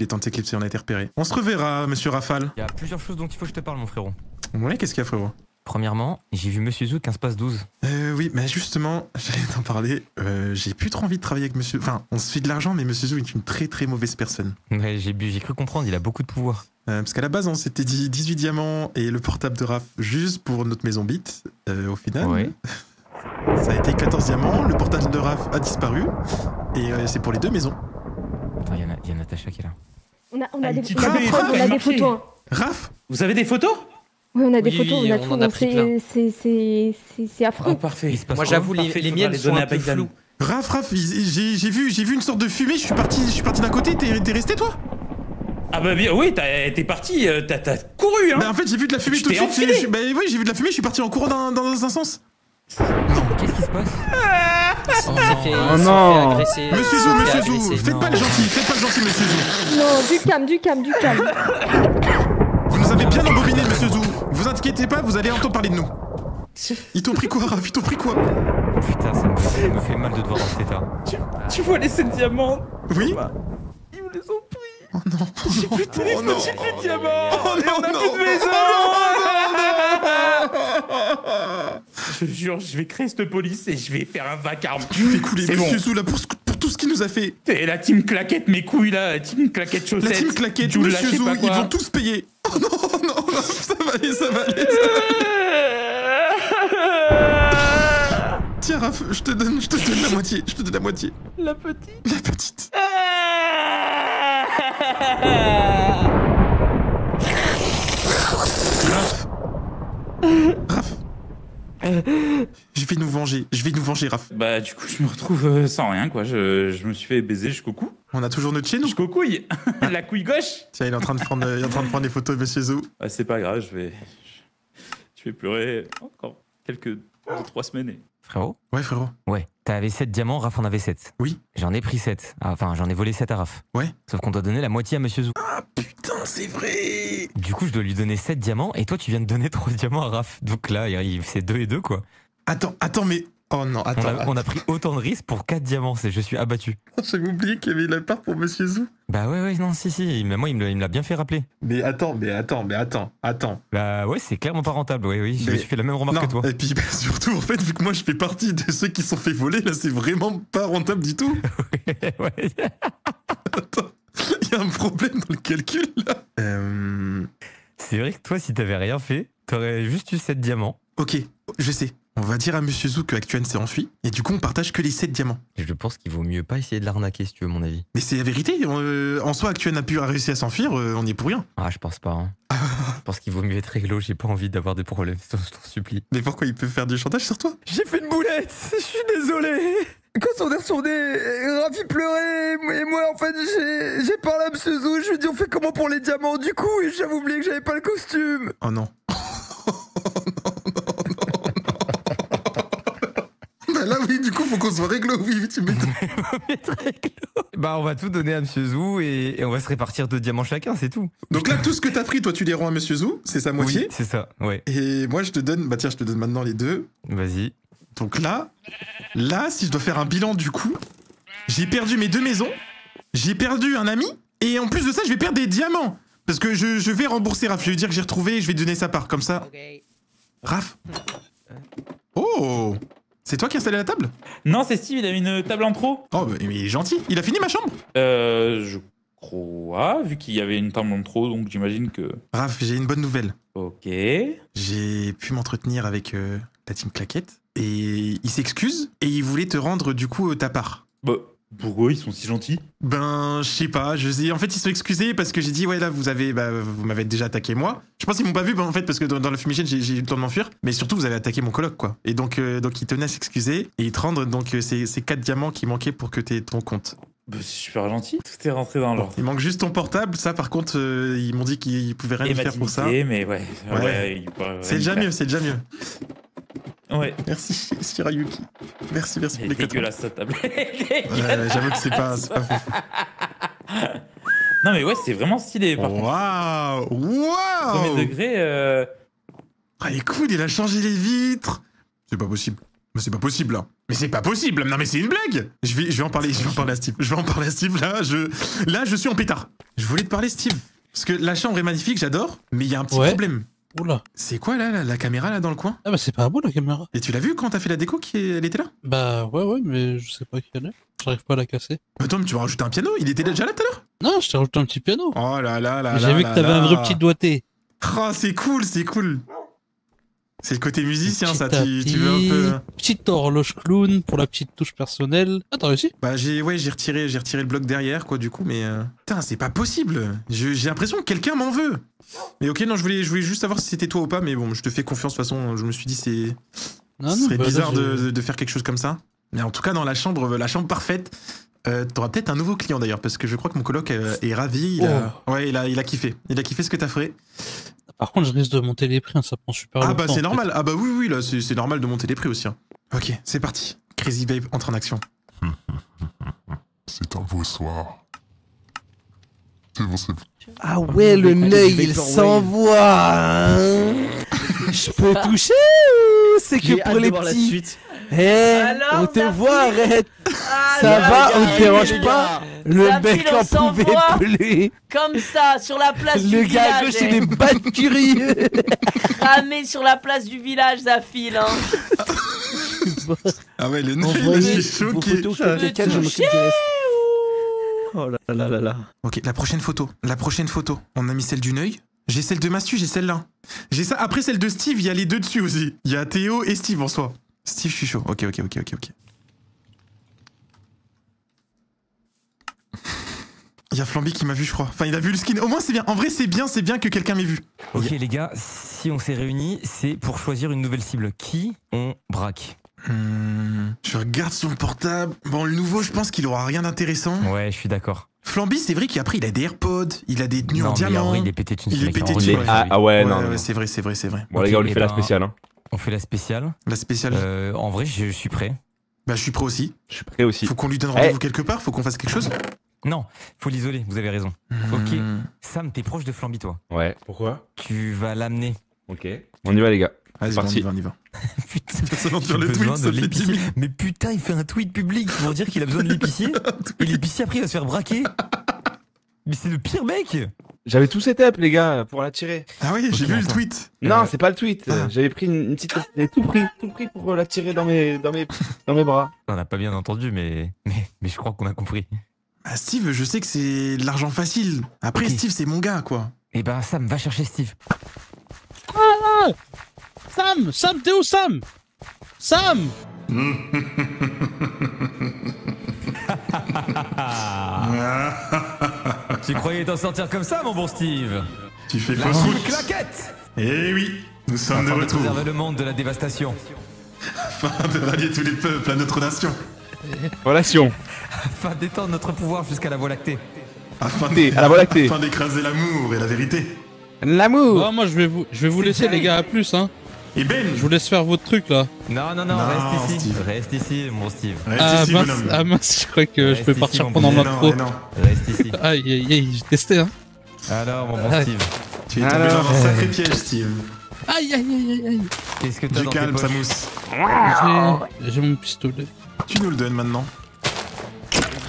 on a été repéré. On se reverra, Monsieur Rafale. Il y a plusieurs choses dont il faut que je te parle, mon frérot. Ouais, qu'est-ce qu'il y a, frérot? Premièrement, j'ai vu Monsieur Zou 15 passe 12. Oui, mais justement, j'allais t'en parler. J'ai plus trop envie de travailler avec Monsieur... Enfin, on se fait de l'argent, mais Monsieur Zou est une très très mauvaise personne. Ouais, j'ai cru comprendre, il a beaucoup de pouvoir. Parce qu'à la base, on s'était dit 18 diamants et le portable de Raph juste pour notre maison bite. Au final, Ouais. ça a été 14 diamants, le portable de Raph a disparu. Et c'est pour les deux maisons. Attends, il y a Natacha qui est là. On a Un des petit on a peu, des il photos, faut on a des marcher. photos. Hein. Raph, Vous avez des photos? Oui, on a des Oui, photos, on a on tout. en a donc pris plein. c'est affreux. Oh, parfait. Il se passe Moi, quoi? j'avoue, les Parfait, faudra miennes les sont donner un à peu Baidan. floues. Raph, j'ai vu une sorte de fumée, je suis parti d'un côté, t'es resté toi? Ah bah oui, t'es parti, t'as couru, hein. Bah en fait j'ai vu de la fumée Tu tout de t'es suite, enfilé. bah oui j'ai vu de la fumée, je suis parti en courant dans un sens. Qu'est-ce qui se passe? Il s'est fait non. agresser. Monsieur il Zou, s'est fait monsieur Zou, agresser. faites pas le gentil, monsieur Zou. Non, du calme. Vous nous avez bien embobiné, monsieur Zou. Vous inquiétez pas, vous allez entendre parler de nous. Ils t'ont pris quoi, Raph? Ils t'ont pris quoi? Putain, ça me fait mal de te voir dans cet état. Tu vois les 7 diamants? Oui? Ils me les ont pris. Oh non. J'ai plus de téléphone, j'ai plus de diamants. Oh Et on a non, plus de non. maison. Je jure, je vais créer cette police et je vais faire un vacarme. Tu fais couler C'est monsieur bon. Zou là pour tout ce qu'il nous a fait. C'est la team claquette, mes couilles là, la team claquette chaussettes. La team claquette, Joule, monsieur je sais Zou, pas ils quoi. vont tous payer. Oh non, ça va aller. Tiens, Raph, je te donne la moitié. La petite. La petite. Raph. Je vais nous venger, Raph. Bah du coup je me retrouve sans rien quoi, je me suis fait baiser jusqu'au cou. On a toujours notre chez nous. Jusqu'au couille. La couille gauche. Tiens, il est en train de prendre des photos, monsieur Zou. Bah, c'est pas grave, je vais pleurer encore quelques 2-3 semaines. Frérot? Ouais, frérot. Ouais. T'avais 7 diamants, Raph en avait 7. Oui. J'en ai pris 7. Enfin, j'en ai volé 7 à Raph. Ouais. Sauf qu'on doit donner la moitié à Monsieur Zou. Ah putain, c'est vrai. Du coup, je dois lui donner 7 diamants et toi, tu viens de donner 3 diamants à Raph. Donc là, c'est 2 et 2 quoi. Attends, mais... Oh non, On a pris autant de risques pour 4 diamants, je suis abattu. J'avais oublié qu'il y avait la part pour monsieur Zou. Bah ouais, non, si. Mais moi, il me l'a bien fait rappeler. Mais attends. Bah ouais, c'est clairement pas rentable. Oui, je me suis fait la même remarque Non, que toi. et puis surtout, en fait, vu que moi je fais partie de ceux qui sont fait voler, là, c'est vraiment pas rentable du tout. Ouais. Attends, il y a un problème dans le calcul, là. C'est vrai que toi, si t'avais rien fait, t'aurais juste eu 7 diamants. Ok, je sais. On va dire à monsieur Zou que Actuan s'est enfui, et du coup on partage que les 7 diamants. Je pense qu'il vaut mieux pas essayer de l'arnaquer, si tu veux mon avis. Mais c'est la vérité, en soi Actuan a réussi à s'enfuir, on y est pour rien. Ah, je pense pas. Hein. Je pense qu'il vaut mieux être réglo, j'ai pas envie d'avoir des problèmes, je t'en supplie. Mais pourquoi il peut faire du chantage sur toi? J'ai fait une boulette, je suis désolé. Quand on est retourné, Rafi pleurait, et moi en fait j'ai parlé à Monsieur Zou, je lui ai dit on fait comment pour les diamants du coup, et j'avais oublié que j'avais pas le costume. Oh non. Bah là oui, du coup faut qu'on soit réglo, oui, tu m'étonnes. Bah on va tout donner à Monsieur Zou et on va se répartir 2 diamants chacun, c'est tout. Donc là tout ce que t'as pris, toi tu les rends à monsieur Zou, c'est sa moitié. Oui, c'est ça, ouais. Et moi je te donne, bah tiens je te donne maintenant les 2. Vas-y. Donc là, si je dois faire un bilan du coup, j'ai perdu mes 2 maisons, j'ai perdu un ami, et en plus de ça, je vais perdre des diamants. Parce que je vais rembourser Raph, je vais lui dire que j'ai retrouvé, je vais donner sa part, comme ça. Raph. Oh, c'est toi qui as installé la table? Non, c'est Steve, il a mis une table en trop. Oh, bah, mais il est gentil, il a fini ma chambre. Je crois, vu qu'il y avait une table en trop, donc j'imagine que... Raph, j'ai une bonne nouvelle. Ok. J'ai pu m'entretenir avec la team Claquette, et il s'excuse, et il voulait te rendre du coup ta part. Bah, pourquoi ils sont si gentils? Ben, je sais pas, en fait ils se sont excusés parce que j'ai dit ouais là vous m'avez déjà attaqué moi. Je pense qu'ils m'ont pas vu en fait parce que dans la fumigène j'ai eu le temps de m'enfuir, mais surtout vous avez attaqué mon coloc quoi. Et donc ils tenaient à s'excuser et ils te rendent donc ces 4 diamants qui manquaient pour que t'aies ton compte. Bah, c'est super gentil, tout est rentré dans l'ordre. Il manque juste ton portable, ça par contre ils m'ont dit qu'ils pouvaient rien Et y faire pour ça. mais ouais. C'est déjà mieux, c'est déjà mieux. Ouais. Merci Shirayuki. Merci pour les 4. Dégueulasse cette table. Ouais, j'avoue que c'est pas fou. Non mais ouais, c'est vraiment stylé par contre. Waouh. Premier degré. Ah, il est cool, il a changé les vitres. C'est pas possible. Mais c'est pas possible là. Mais c'est pas possible. Non mais c'est une blague. Je vais en parler à Steve. Là je suis en pétard. Je voulais te parler Steve parce que la chambre est magnifique, j'adore, mais il y a un petit problème. Oula. C'est quoi là la caméra là dans le coin? Ah bah c'est pas beau la caméra. Et tu l'as vu quand t'as fait la déco elle était là? Bah ouais mais je sais pas qui elle est. J'arrive pas à la casser. Attends, mais tu vas rajouter un piano? Il était déjà là tout à l'heure? Non, je t'ai rajouté un petit piano. Oh là là là. J'ai vu que t'avais un vrai petit doigté. Oh c'est cool. C'est le côté musicien ça, tu veux un peu... Petite horloge clown pour la petite touche personnelle. Ah t'as réussi? Bah j'ai retiré le bloc derrière quoi du coup mais... Putain c'est pas possible. J'ai l'impression que quelqu'un m'en veut. Mais ok non je voulais juste savoir si c'était toi ou pas mais bon je te fais confiance de toute façon je me suis dit ce serait bizarre de faire quelque chose comme ça. Mais en tout cas dans la chambre parfaite t'auras peut-être un nouveau client d'ailleurs parce que je crois que mon coloc est ravi. Il a kiffé. Il a kiffé ce que t'as fait. Par contre, je risque de monter les prix, hein, ça prend super longtemps. Ah bah c'est en fait. normal. Ah bah oui, là, c'est normal de monter les prix aussi. Hein. Ok, c'est parti. Crazy Babe entre en action. C'est un beau soir. C'est bon, c'est bon. Ah ouais, le œil, il s'envoie. Hein. Je peux toucher ou c'est que pour les petits? On te voit, arrête. Ça va, on te dérange pas? Le mec en pouvait plus. Comme ça, sur la place du Le village. gars à gauche, il est pas curieux. Cramé sur la place du village, ça file, hein. Ah ouais, le nez, je suis choqué. Oh là là là là. Ok, la prochaine photo. On a mis celle du œil. J'ai celle de Mastu, j'ai celle-là. J'ai ça. Après celle de Steve, il y a les deux dessus aussi. Il y a Théo et Steve en soi. Steve, je suis chaud. Ok. Il y a Flamby qui m'a vu, je crois. Enfin, il a vu le skin. Au moins, c'est bien. En vrai, c'est bien que quelqu'un m'ait vu. Ok, les gars, si on s'est réunis, c'est pour choisir une nouvelle cible. Qui on braque? Je regarde son portable. Bon, le nouveau, je pense qu'il aura rien d'intéressant. Ouais, je suis d'accord. Flamby, c'est vrai qu'après, il a des AirPods, il a des tenues en diamant. Mais en vrai, il est pété de thunes. Il est pété de thunes. thunes. Ah ouais, non. C'est vrai. Bon, les gars, on lui fait la spéciale. Hein. On fait la spéciale. La spéciale. En vrai, je suis prêt. Bah, je suis prêt aussi. Je suis prêt aussi. Faut qu'on lui donne rendez-vous quelque part, faut qu'on fasse quelque chose. Non, faut l'isoler, vous avez raison. Ok, Sam, t'es proche de Flamby, toi. Ouais. Pourquoi? Tu vas l'amener. Ok. On y va, les gars. Vas-y, on y va. Putain, personne va faire le tweet, ça fait 10 000. Mais putain, il fait un tweet public pour dire qu'il a besoin de l'épicier. Et l'épicier, après, il va se faire braquer. Mais c'est le pire mec. J'avais tout setup, les gars, pour la tirer. Ah oui, j'ai vu le tweet. Non, c'est pas le tweet. J'avais pris une petite... J'avais tout pris pour la tirer dans mes bras. On n'a pas bien entendu, mais je crois qu'on a compris. Ah, Steve, je sais que c'est de l'argent facile. Après, Steve, c'est mon gars, quoi. Eh ben, Sam, va chercher Steve. Ah Sam, t'es où, Sam? Sam Tu croyais t'en sortir comme ça, mon bon Steve? Tu fais la fausse route. claquette. Eh oui, nous sommes de retour. Préserver le monde de la dévastation. Afin de rallier tous les peuples à notre nation. Relation. Afin d'étendre notre pouvoir jusqu'à la Voie lactée. Afin d'écraser l'amour et la vérité. L'amour. Bah, moi, je vais vous laisser, les gars, à plus, hein. Et Ben, je vous laisse faire votre truc, là. Non, reste ici. Steve. Reste ici, mon Steve. Reste ici, bonhomme. Ah mince, je crois que je peux partir ici, pendant mon l'intro. Reste ici. Aïe, j'ai testé, hein. Alors, mon bon Steve. Tu es tombé dans un sacré piège, Steve. Aïe. Qu'est-ce que t'as Du dans tes calme, poches? ça mousse. J'ai mon pistolet. Tu nous le donnes maintenant.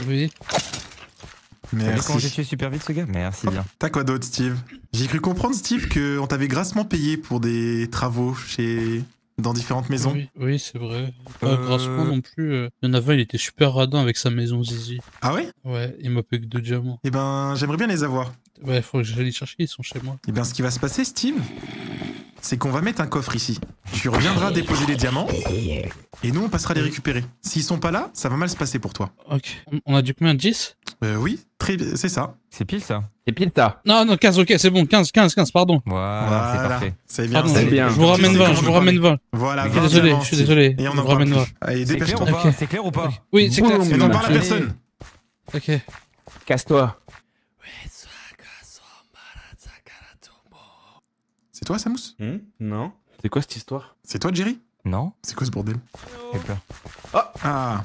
Oui. Merci. Comment j'ai tué super vite ce gars? Merci bien. T'as quoi d'autre, Steve? J'ai cru comprendre, Steve, qu'on t'avait grassement payé pour des travaux dans différentes maisons. Oui, c'est vrai. Pas grassement non plus. Le Nava, il était super radin avec sa maison Zizi. Ah ouais? Ouais, il m'a payé que 2 diamants. Eh ben, j'aimerais bien les avoir. Ouais, faut que j'aille les chercher, ils sont chez moi. Eh bien, ce qui va se passer, Steve, c'est qu'on va mettre un coffre ici. Tu reviendras déposer les diamants, et nous, on passera les récupérer. S'ils sont pas là, ça va mal se passer pour toi. Ok. On a du combien? 10? Oui, c'est ça. C'est pile ça? C'est pile ça. Non, 15, ok, c'est bon. 15, pardon. Voilà, c'est parfait. C'est bien, Pardon, c'est bien. Je vous ramène 20. Voilà, je suis désolé. Et on je en vous ramène 20. Allez, C'est clair dépêche-toi. ou pas? C'est clair ou pas? Oui, c'est clair. Mais n'en parle à personne. Ok. Casse-toi. C'est toi, Samous? Non. C'est quoi cette histoire? C'est toi, Jerry? Non. C'est quoi ce bordel? J'ai peur. Ah.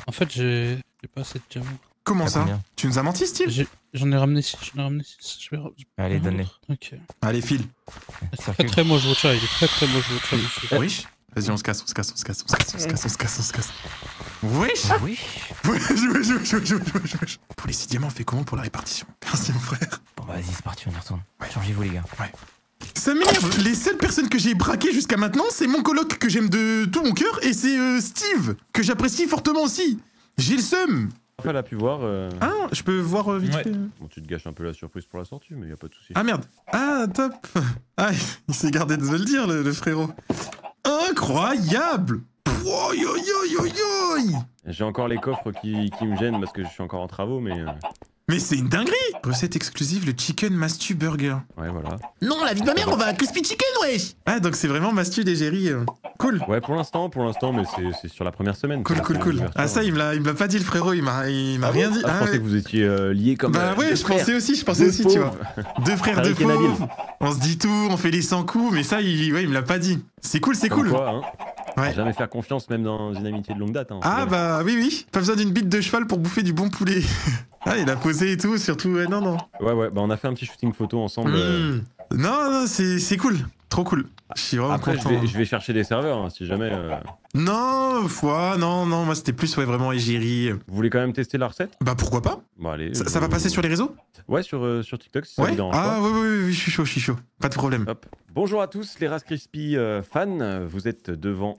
En fait, j'ai pas assez de diamants. Comment T'as ça? combien? Tu nous as menti, Steve? J'en ai ramené 6. Je vais... Allez, donne-les. Ok. Allez, file. Très moche votre chat, il est très moche votre chat, monsieur. Wesh. Vas-y, on se casse. Wesh. Wesh. Pour les 6 diamants, on fait comment pour la répartition? Merci, mon frère. Bon, bah, vas-y, c'est parti, on y retourne. Changez-vous, les gars. Ouais. Ça m'énerve. Les seules personnes que j'ai braquées jusqu'à maintenant, c'est mon coloc que j'aime de tout mon cœur et c'est Steve, que j'apprécie fortement aussi. J'ai le seum. Elle a pu voir. Ah, je peux voir vite fait. Bon, tu te gâches un peu la surprise pour la sortie, mais y a pas de souci. Ah merde. Ah, top. Ah, il s'est gardé de me le dire, le frérot. Incroyable. J'ai encore les coffres qui me gênent parce que je suis encore en travaux, mais Mais c'est une dinguerie. Recette exclusive, le Chicken Mastu Burger. Ouais, voilà. Non, la vie de ma mère, on va à Crispy Chicken, wesh. Ah, donc c'est vraiment Mastu d'égérie. Cool. Ouais, pour l'instant, mais c'est sur la première semaine. Cool. Ah ça, il me l'a pas dit le frérot, il m'a rien dit. Je pensais que vous étiez liés comme Bah ouais, je pensais aussi, tu vois. Deux frères, deux fauves. On se dit tout, on fait les 100 coups, mais ça, il me l'a pas dit. C'est cool. Quoi, hein. Ouais. Jamais faire confiance, même dans une amitié de longue date. Hein. Ah bah oui. Pas besoin d'une bite de cheval pour bouffer du bon poulet. Ah, il a posé et tout, surtout, non. Ouais, bah on a fait un petit shooting photo ensemble. Non, c'est cool. Trop cool. Je suis vraiment Après, content. je vais chercher des serveurs, hein, si jamais... Non, moi c'était plus vraiment égérie. Vous voulez quand même tester la recette? Bah pourquoi pas. Bon, allez, ça va passer sur les réseaux? Ouais, sur TikTok, si ça vous dérange pas. Ah oui, je suis chaud. Pas de problème. Hop. Bonjour à tous les Ras Crispy fans. Vous êtes devant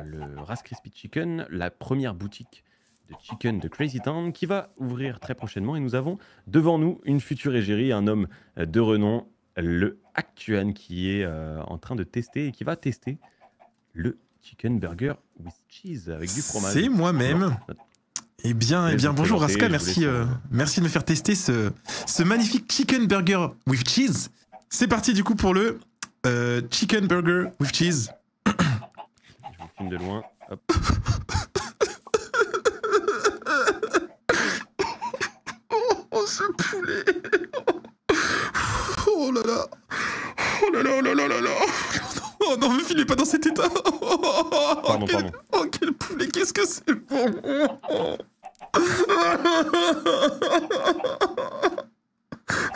le Ras Crispy Chicken, la première boutique de chicken de Crazy Town qui va ouvrir très prochainement. Et nous avons devant nous une future égérie, un homme de renom, le Actuan, qui est en train de tester et qui va tester le Chicken Burger with Cheese avec du fromage. C'est moi-même. Eh bien, bonjour Raska, merci de me faire tester ce magnifique Chicken Burger with Cheese. C'est parti du coup pour le Chicken Burger with Cheese. Je vous filme de loin. Hop. Oh ce poulet. Oh là là. Oh non, me filez pas dans cet état. Pardon. Oh quel poulet, qu'est-ce que c'est bon.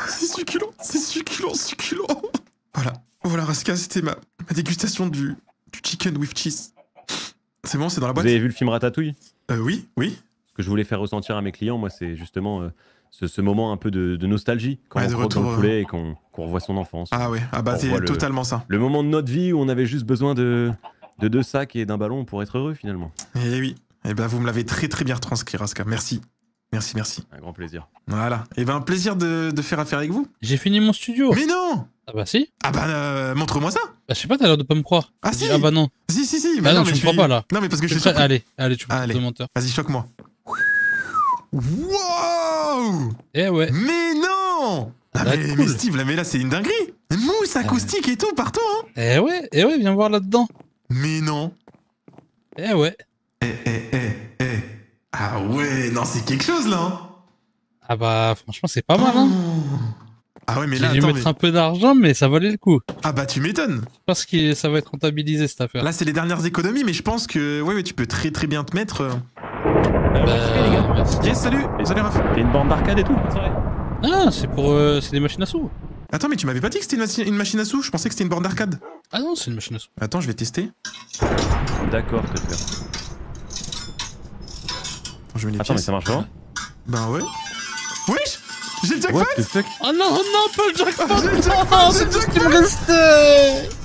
C'est succulent. Voilà Raska, c'était ma dégustation du chicken with cheese. C'est bon, c'est dans la boîte. Vous avez vu le film Ratatouille? Oui. Ce que je voulais faire ressentir à mes clients, moi, c'est justement ce moment un peu de nostalgie quand on rentre dans le poulet et qu'on revoit son enfance. Ah ouais, c'est totalement ça. Le moment de notre vie où on avait juste besoin de 2 sacs et d'un ballon pour être heureux finalement. Eh oui, vous me l'avez très bien retranscrit Raska, merci. Un grand plaisir. Voilà, un plaisir de faire affaire avec vous. J'ai fini mon studio. Mais non. Ah bah si. Ah bah montre-moi ça. Bah je sais pas, t'as l'air de pas me croire. Ah si. Ah bah non. Si. Bah non, tu me crois pas là. Non mais parce que je suis sûr. Allez, tu me de menteur. Vas-y, choque-moi. Wow. Eh ouais. Mais non. Mais Steve, là c'est une dinguerie. Mousse acoustique et tout partout hein. Eh ouais, viens voir là-dedans. Mais non. Eh ouais. Ah ouais, non c'est quelque chose là hein. Ah bah franchement c'est pas mal hein. Ah ouais mais là j'ai dû mettre un peu d'argent mais ça valait le coup. Ah bah tu m'étonnes. Je pense que ça va être rentabilisé cette affaire. Là c'est les dernières économies mais je pense que ouais tu peux très bien te mettre. Les gars. Yes, salut Raph. T'as une borne d'arcade et tout? Ah c'est c'est des machines à sous. Attends mais tu m'avais pas dit que c'était une machine à sous? Je pensais que c'était une borne d'arcade. Ah non c'est une machine à sous. Attends je vais tester. D'accord, que faire. Je mets les Attends mais ça marche pas? Ben ouais. Wesh. J'ai le jackpot. Oh non pas le jackpot.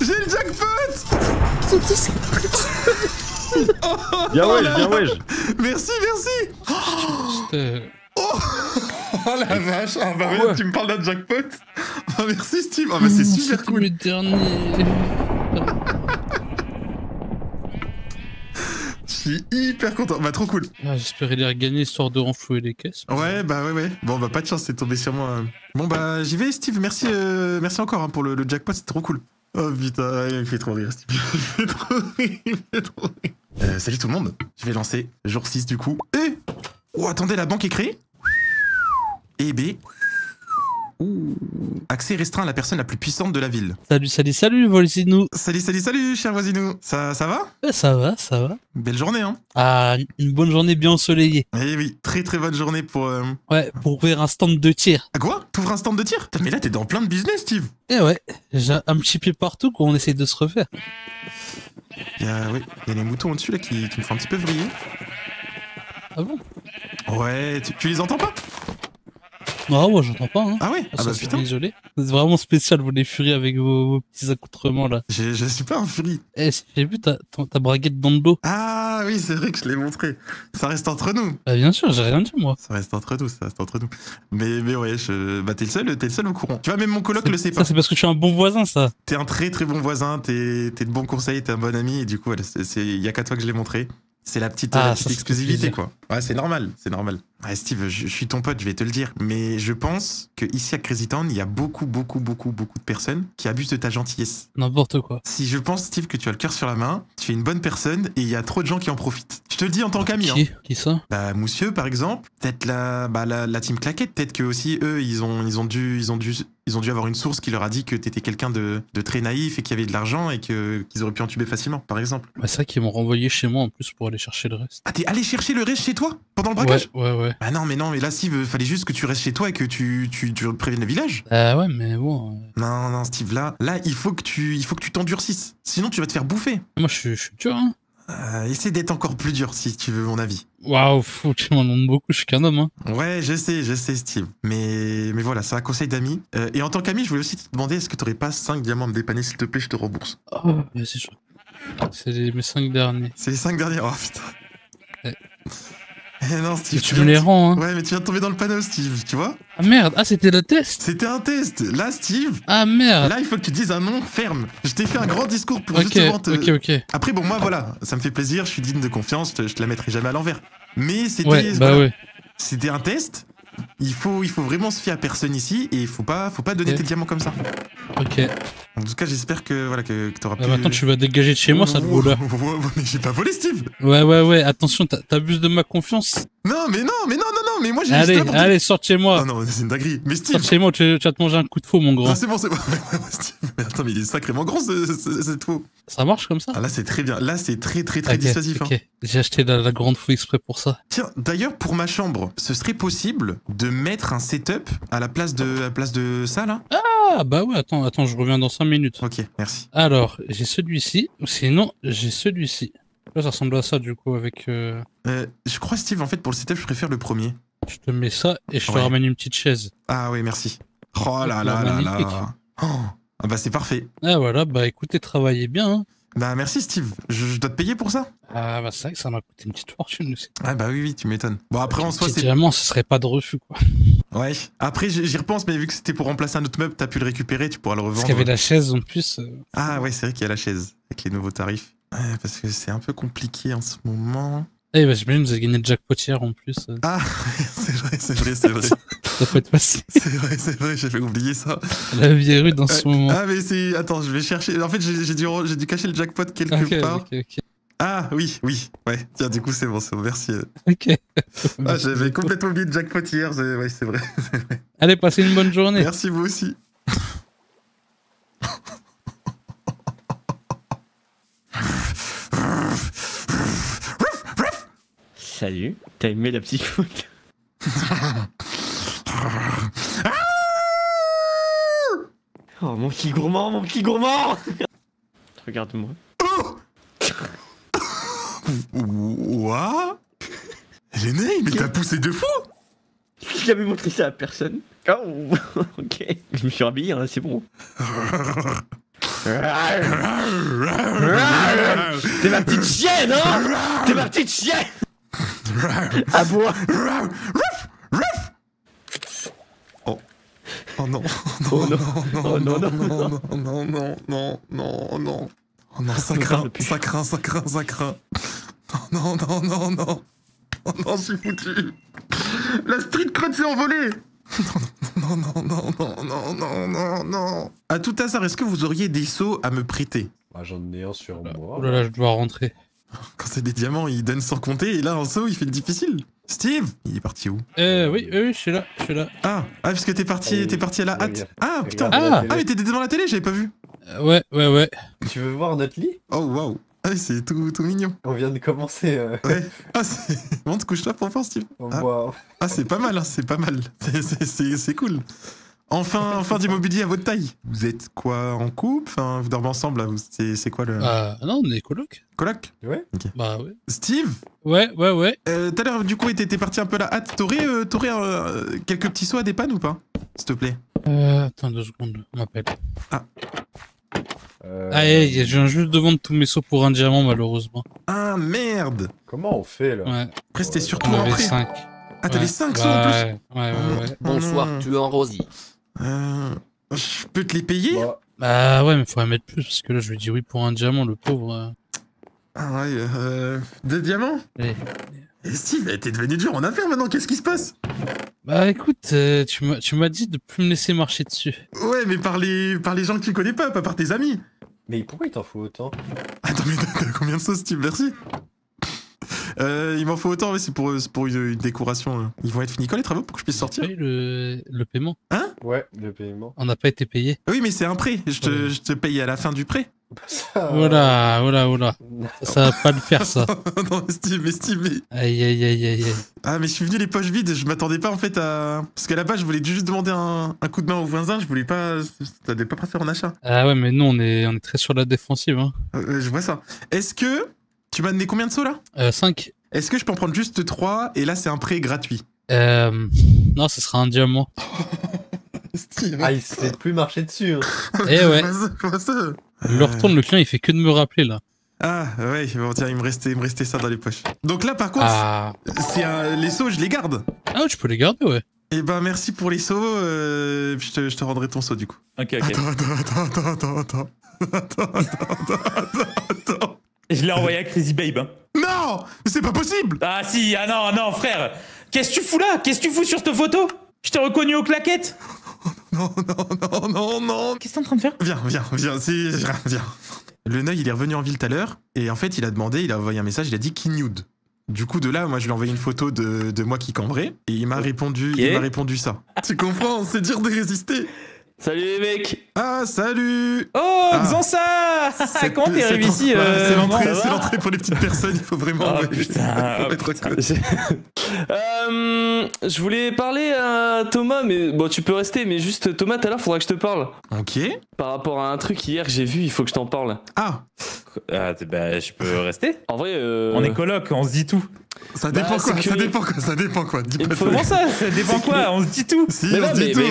J'ai le jackpot. Bien wesh. Merci. Oh la vache. Ah bah ouais, tu me parles d'un jackpot. Oh merci Steve. Ah bah c'est super cool. Le dernier. Je suis hyper content. Bah trop cool. Ah, j'espérais les regagner histoire de renflouer les caisses. Ouais. Bon bah pas de chance, c'est tombé sur moi. Bon bah j'y vais Steve. Merci encore hein, pour le jackpot, c'est trop cool. Oh putain, il me fait trop rire Steve. Il me fait trop rire. Salut tout le monde. Je vais lancer jour 6 du coup. Oh attendez, la banque est créée. B. Accès restreint à la personne la plus puissante de la ville. Salut, voisinou. Salut, cher voisinou. Ça va? Ça va. Belle journée, hein? Ah, une bonne journée bien ensoleillée. Eh oui, très bonne journée pour... Ouais, pour ouvrir un stand de tir. Ah quoi? T'ouvres un stand de tir? Mais là, t'es dans plein de business, Steve. Eh ouais, j'ai un petit pied partout quand on essaye de se refaire. Il y a les moutons au-dessus, là, qui me font un petit peu vriller. Ah bon? Ouais, tu les entends pas? Non, moi j'entends pas. Hein. Ah ouais? Ah bah putain. Désolé. C'est vraiment spécial, vous les furies avec vos petits accoutrements là. Je suis pas un furie. Eh, j'ai vu ta braguette dans le dos. Ah oui, c'est vrai que je l'ai montré. Ça reste entre nous. Bah bien sûr, j'ai rien dit moi. Ça reste entre nous. Mais ouais, t'es le seul au courant. Tu vois, même mon coloc le sait pas. Ça c'est parce que je suis un bon voisin, ça. T'es un très bon voisin, t'es de bons conseils, t'es un bon ami, et du coup, il y a qu'à toi que je l'ai montré. C'est la petite, Ah, la petite ça, exclusivité, c'est quoi. Ouais, c'est normal, c'est normal. Ouais, Steve, je suis ton pote, je vais te le dire. Mais je pense que ici à Crazy Town, il y a beaucoup de personnes qui abusent de ta gentillesse. N'importe quoi. Si je pense, Steve, que tu as le cœur sur la main, tu es une bonne personne et il y a trop de gens qui en profitent. Je te le dis en tant qu'ami. Qui hein. Qui ça? Bah, Moussieux, par exemple. Peut-être la team Claquette. Peut-être que aussi, eux, ils ont dû avoir une source qui leur a dit que t'étais quelqu'un de très naïf et qu'il y avait de l'argent et qu'ils auraient pu entuber facilement, par exemple. Bah, c'est vrai qu'ils m'ont renvoyé chez moi en plus pour aller chercher le reste. Ah, t'es allé chercher le reste chez toi pendant le braquage? Ouais. Bah non, mais là, Steve, fallait juste que tu restes chez toi et que tu préviennes le village. Ouais, mais bon. Non, Steve, là, il faut que tu t'endurcisses. Sinon, tu vas te faire bouffer. Moi, je suis dur, hein. Essaie d'être encore plus dur, si tu veux mon avis. Waouh, tu m'en demandes beaucoup, je suis qu'un homme, hein. Ouais, je sais, Steve. Mais voilà, c'est un conseil d'amis. Et en tant qu'ami, je voulais aussi te demander, est-ce que t'aurais pas 5 diamants à me dépanner, s'il te plaît, je te rembourse. Oh, vas-y, c'est mes 5 derniers. C'est les 5 derniers? Oh, putain. Ouais. Eh non, Steve, tu me les rends, hein. Ouais, mais tu viens de tomber dans le panneau, Steve, tu vois? Ah merde, c'était le test? C'était un test. Là, Steve. Ah merde. Là, il faut que tu dises un nom ferme. Je t'ai fait un grand discours pour Ok, justement te... ok. Après, bon, moi, voilà, ça me fait plaisir, je suis digne de confiance, je te la mettrai jamais à l'envers. Mais c'était... Ouais, voilà, ouais. C'était un test. Il faut vraiment se fier à personne ici et il faut pas donner tes diamants comme ça. Ok. En tout cas, j'espère que t'auras pu... Maintenant, tu vas dégager de chez moi, sale voleur. Mais j'ai pas volé, Steve. Ouais, attention, t'abuses de ma confiance. Non, mais moi j'ai... Allez, sors de chez moi. Non, c'est une dinguerie. Mais Steve... Sors de chez moi, tu vas te manger un coup de faux, mon grand. Non, c'est bon. Steve, mais attends, mais il est sacrément grand, cette faux. Ça marche comme ça? Ah, là, c'est très bien. Là, c'est très dissuasif. Ok, hein. j'ai acheté la grande faux exprès pour ça. Tiens, d'ailleurs, pour ma chambre, ce serait possible de mettre un setup à la place de ça, là? Ah, bah ouais, attends, je reviens dans 5 minutes. Ok, merci. Alors, j'ai celui-ci, ou sinon, j'ai celui-ci. Là, ça ressemble à ça, du coup, avec... Je crois, Steve, en fait, pour le setup, je préfère le premier. Je te mets ça et je te ramène une petite chaise. Ah oui, merci. Oh là là. Oh, ah bah c'est parfait. Ah voilà, bah écoutez, travaillez bien. Hein. Bah merci Steve, je dois te payer pour ça. Ah bah c'est vrai que ça m'a coûté une petite fortune aussi. Ah bah oui, tu m'étonnes. Bon après en soi c'est... Diamant, ce serait pas de refus quoi. Ouais, après j'y repense, mais vu que c'était pour remplacer un autre meuble, t'as pu le récupérer, tu pourras le revendre. Parce qu'il y avait la chaise en plus. Ah ouais, c'est vrai qu'il y a la chaise, avec les nouveaux tarifs. Ouais, parce que c'est un peu compliqué en ce moment. Eh bah j'imagine que vous avez gagné le jackpot hier en plus. Ah, c'est vrai. Ça peut être facile. C'est vrai, j'avais oublié ça. La vie est rude en ce moment. Ah mais c'est... Attends, je vais chercher... En fait, j'ai dû cacher le jackpot quelque part. Ok. Ah oui. Ouais, tiens, du coup, c'est bon, merci. Ok. Ah, j'avais complètement oublié le jackpot hier, ouais, c'est vrai. Allez, passez une bonne journée. Merci, vous aussi. Salut, t'as aimé la petite foule? Oh, mon petit gourmand Regarde-moi. What? L'aîné, mais t'as poussé de fou! J'ai jamais montré ça à personne. Oh, ok. Je me suis rhabillé, hein, c'est bon. T'es ma petite chienne, hein? T'es ma petite chienne! À bois! Oh non, ça craint. Non, je suis foutu. La street crud s'est envolée. Non. À tout hasard, est-ce que vous auriez des seaux à me prêter? J'en ai un sur moi. Oh là là, je dois rentrer. Quand c'est des diamants, ils donnent sans compter, et là, un seau, il fait le difficile. Steve, il est parti où? Oui, je suis là. Ah, parce que t'es parti à la hâte. Ah, putain. Ah, mais t'étais devant la télé, j'avais pas vu. Ouais. Tu veux voir notre lit? Oh, waouh. Ah oui, c'est tout mignon. On vient de commencer. Ouais. Ah, c'est... Bon, te couche-toi pour voir, Steve. Ah, c'est pas mal, hein, c'est pas mal. C'est cool. Enfin d'immobilier à votre taille. Vous êtes quoi, en couple? Enfin, vous dormez ensemble, là? C'est quoi le... Non, on est coloc. Coloc? Ouais. Ok. Bah ouais. Steve? Ouais. Tout à l'heure, du coup, t'es parti un peu à la hâte. T'aurais quelques petits seaux à dépanne ou pas? S'il te plaît. Attends 2 secondes, on m'appelle. Ah. Je viens juste de vendre tous mes seaux pour un diamant, malheureusement. Ah, merde! Comment on fait, là? Ouais. Après, c'était surtout On après. avait 5. Ah, t'avais 5 seaux en plus? Ouais. Bonsoir, tu es en Rosie. Je peux te les payer? Bah ouais, mais faudrait mettre plus, parce que là, je lui dis oui pour un diamant, le pauvre. Ah ouais, des diamants? Oui. Et Steve, t'es devenu dur en affaires maintenant, qu'est-ce qui se passe? Bah écoute, tu m'as dit de plus me laisser marcher dessus. Ouais, mais par les gens que tu connais pas par tes amis. Mais pourquoi il t'en faut autant? Attends, mais t'as combien de sauces, Steve? Merci. Il m'en faut autant, ouais, c'est pour une décoration. Ils vont être finis quand les travaux pour que je puisse sortir? Oui, le paiement. Hein? Ouais, le paiement. On n'a pas été payé. Oui, mais c'est un prêt. Je te paye à la fin du prêt. Voilà. Ça va pas le faire, ça. Non, Steve, mais... Aïe. Ah, mais je suis venu les poches vides, je m'attendais pas en fait à... Parce qu'à la base, je voulais juste demander un coup de main au voisin, je voulais pas... Ça devait pas faire en achat. Ah ouais, mais nous, on est très sur la défensive. Hein. Je vois ça. Est-ce que... Tu m'as donné combien de sauts, là? 5. Est-ce que je peux en prendre juste 3, et là, c'est un prêt gratuit? Non, ce sera un diamant. Steve. Ah, il se fait plus marcher dessus. Hein. Eh ouais. Je vois ça. Le retourne, le client, il fait que de me rappeler, là. Ah, ouais, bon, tiens, il me restait ça dans les poches. Donc là, par contre, les sauts, je les garde. Ah ouais, tu peux les garder, ouais. Eh ben, merci pour les sauts, je te rendrai ton saut, du coup. Ok. Attends. Je l'ai envoyé à Crazy Babe. Hein. Non! C'est pas possible! Ah si, non, frère. Qu'est-ce que tu fous là? Qu'est-ce que tu fous sur cette photo? Je t'ai reconnu aux claquettes. Non. Qu'est-ce que t'es en train de faire? Viens. Le Neuil, il est revenu en ville tout à l'heure, et en fait, il a envoyé un message, il a dit qu'il nude. Du coup, de là, moi, je lui ai envoyé une photo de moi qui cambrais, et il m'a répondu ça. Tu comprends? C'est dur de résister. Salut les mecs. Ah, salut. Oh, Xansa. Comment t'es arrivé ici? C'est l'entrée pour les petites personnes, il faut vraiment... Oh putain. Je voulais parler à Thomas, mais bon, tu peux rester, mais juste Thomas, tout à l'heure, faudra que je te parle. Ok. Par rapport à un truc hier que j'ai vu, il faut que je t'en parle. Ah. Bah, je peux rester? En vrai, on est coloc, on se dit tout. Ça dépend quoi. Dis pas comment ça dépend quoi? On se dit tout. Si, on se dit tout.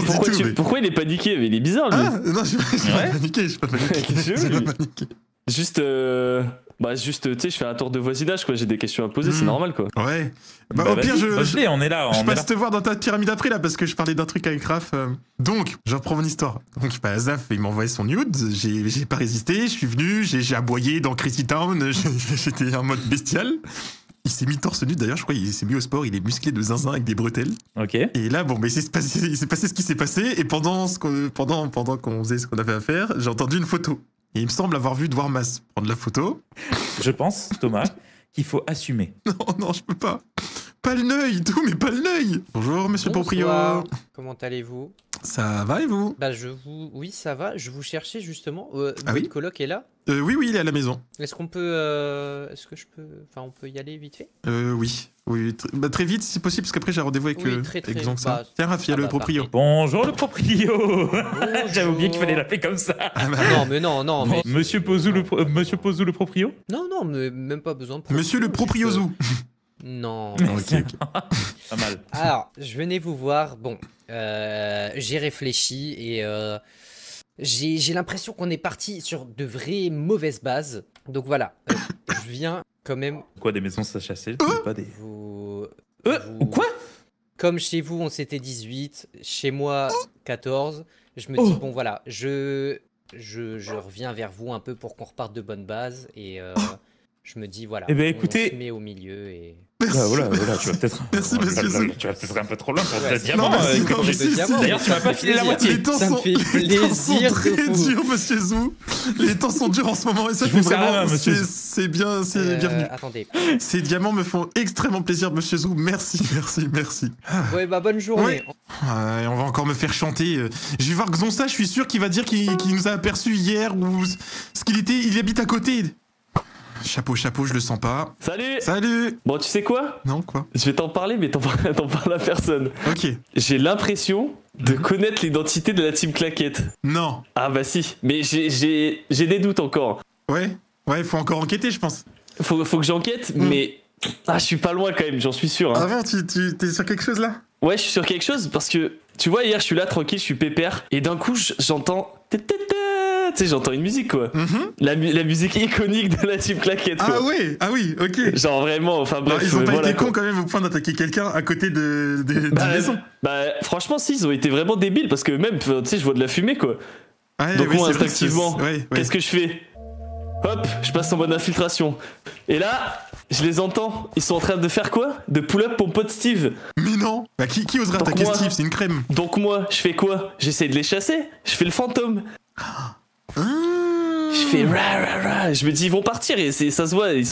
Pourquoi il est paniqué? Mais il est bizarre, lui. Ah, non, je suis pas paniqué. Juste, tu sais, je fais un tour de voisinage, quoi. J'ai des questions à poser, c'est normal, quoi. Ouais. Au pire, on est là. Je passe te voir dans ta pyramide après, là, parce que je parlais d'un truc avec Raph. Donc, je reprends mon histoire. Donc, Zaf, il m'a envoyé son nude. J'ai pas résisté. Je suis venu. J'ai aboyé dans Crazy Town. J'étais en mode bestial. Il s'est mis torse nu, d'ailleurs, je crois, il s'est mis au sport, il est musclé de zinzin avec des bretelles. Ok. Et là, bon, mais il s'est passé ce qui s'est passé, et pendant qu'on faisait ce qu'on avait à faire, j'ai entendu une photo. Et il me semble avoir vu Dwarmas prendre la photo. Je pense, Thomas, qu'il faut assumer. Non, je peux pas. Pas le Neuil, tout, mais pas le Neuil. Bonjour, monsieur le proprio. Comment allez-vous? Ça va et vous? Oui, ça va. Je vous cherchais justement. Ah oui? Votre coloc est là? Oui, il est à la maison. Est-ce qu'on peut, on peut y aller vite fait? Oui. Très vite si possible, parce qu'après j'ai un rendez-vous avec Xansa. Tiens, Raph, il y a le proprio. Bonjour le proprio. J'avais oublié qu'il fallait l'appeler comme ça. Non. Mais... Monsieur Pozou le proprio? Non, mais même pas besoin de proprio. Monsieur le propriozou. Non. Ok. Pas mal. Alors, je venais vous voir. Bon, j'ai réfléchi et j'ai l'impression qu'on est parti sur de vraies mauvaises bases. Donc voilà, je viens quand même... Quoi, des maisons s'achasser? Pas des... Quoi? Comme chez vous, on s'était 18, chez moi, 14. Je me dis, bon voilà, je reviens vers vous un peu pour qu'on reparte de bonnes bases et... je me dis, voilà, écoutez... on se met au milieu et... Voilà, tu vas peut-être... Merci, monsieur Zou. Tu vas peut-être un peu trop loin pour le diamant. D'ailleurs, tu m'as pas filé la moitié. Les temps sont très durs, monsieur Zou. Les temps sont durs en ce moment et ça fait vraiment... C'est bienvenu. Attendez. Ces diamants me font extrêmement plaisir, monsieur Zou. Merci. Ouais, bonne journée. Ouais, on va encore me faire chanter. Je vais voir Xansa, je suis sûr qu'il va dire qu'il nous a aperçus hier ou ce qu'il était... Il habite à côté. Chapeau, je le sens pas. Salut. Bon, tu sais quoi? Non, quoi? Je vais t'en parler, mais t'en parles à personne. Ok. J'ai l'impression de connaître l'identité de la team Claquette. Non. Ah bah si, mais j'ai des doutes encore. Ouais, faut encore enquêter, je pense. Faut que j'enquête, mais... Ah, je suis pas loin quand même, j'en suis sûr. Hein. Ah bon, t'es sur quelque chose là? Ouais, je suis sur quelque chose parce que... Tu vois, hier, je suis là, tranquille, je suis pépère, et d'un coup, j'entends... Tu sais, j'entends une musique, quoi. La musique iconique de la team Claquette, quoi. Ah oui, ok. Genre vraiment, enfin bref. Ils ont pas été cons quand même au point d'attaquer quelqu'un à côté de la maison. Bah, franchement, si, ils ont été vraiment débiles parce que même, tu sais, je vois de la fumée, quoi. Ouais, donc, oui, moi, instinctivement, ouais. qu'est-ce que je fais? Hop, je passe en mode infiltration. Et là, je les entends. Ils sont en train de faire quoi? De pull up mon pote Steve. Mais non. Bah qui oserait attaquer Steve? C'est une crème. Donc moi, je fais quoi? J'essaie de les chasser. Je fais le fantôme. Je fais ra. Je me dis ils vont partir et ça se voit, ils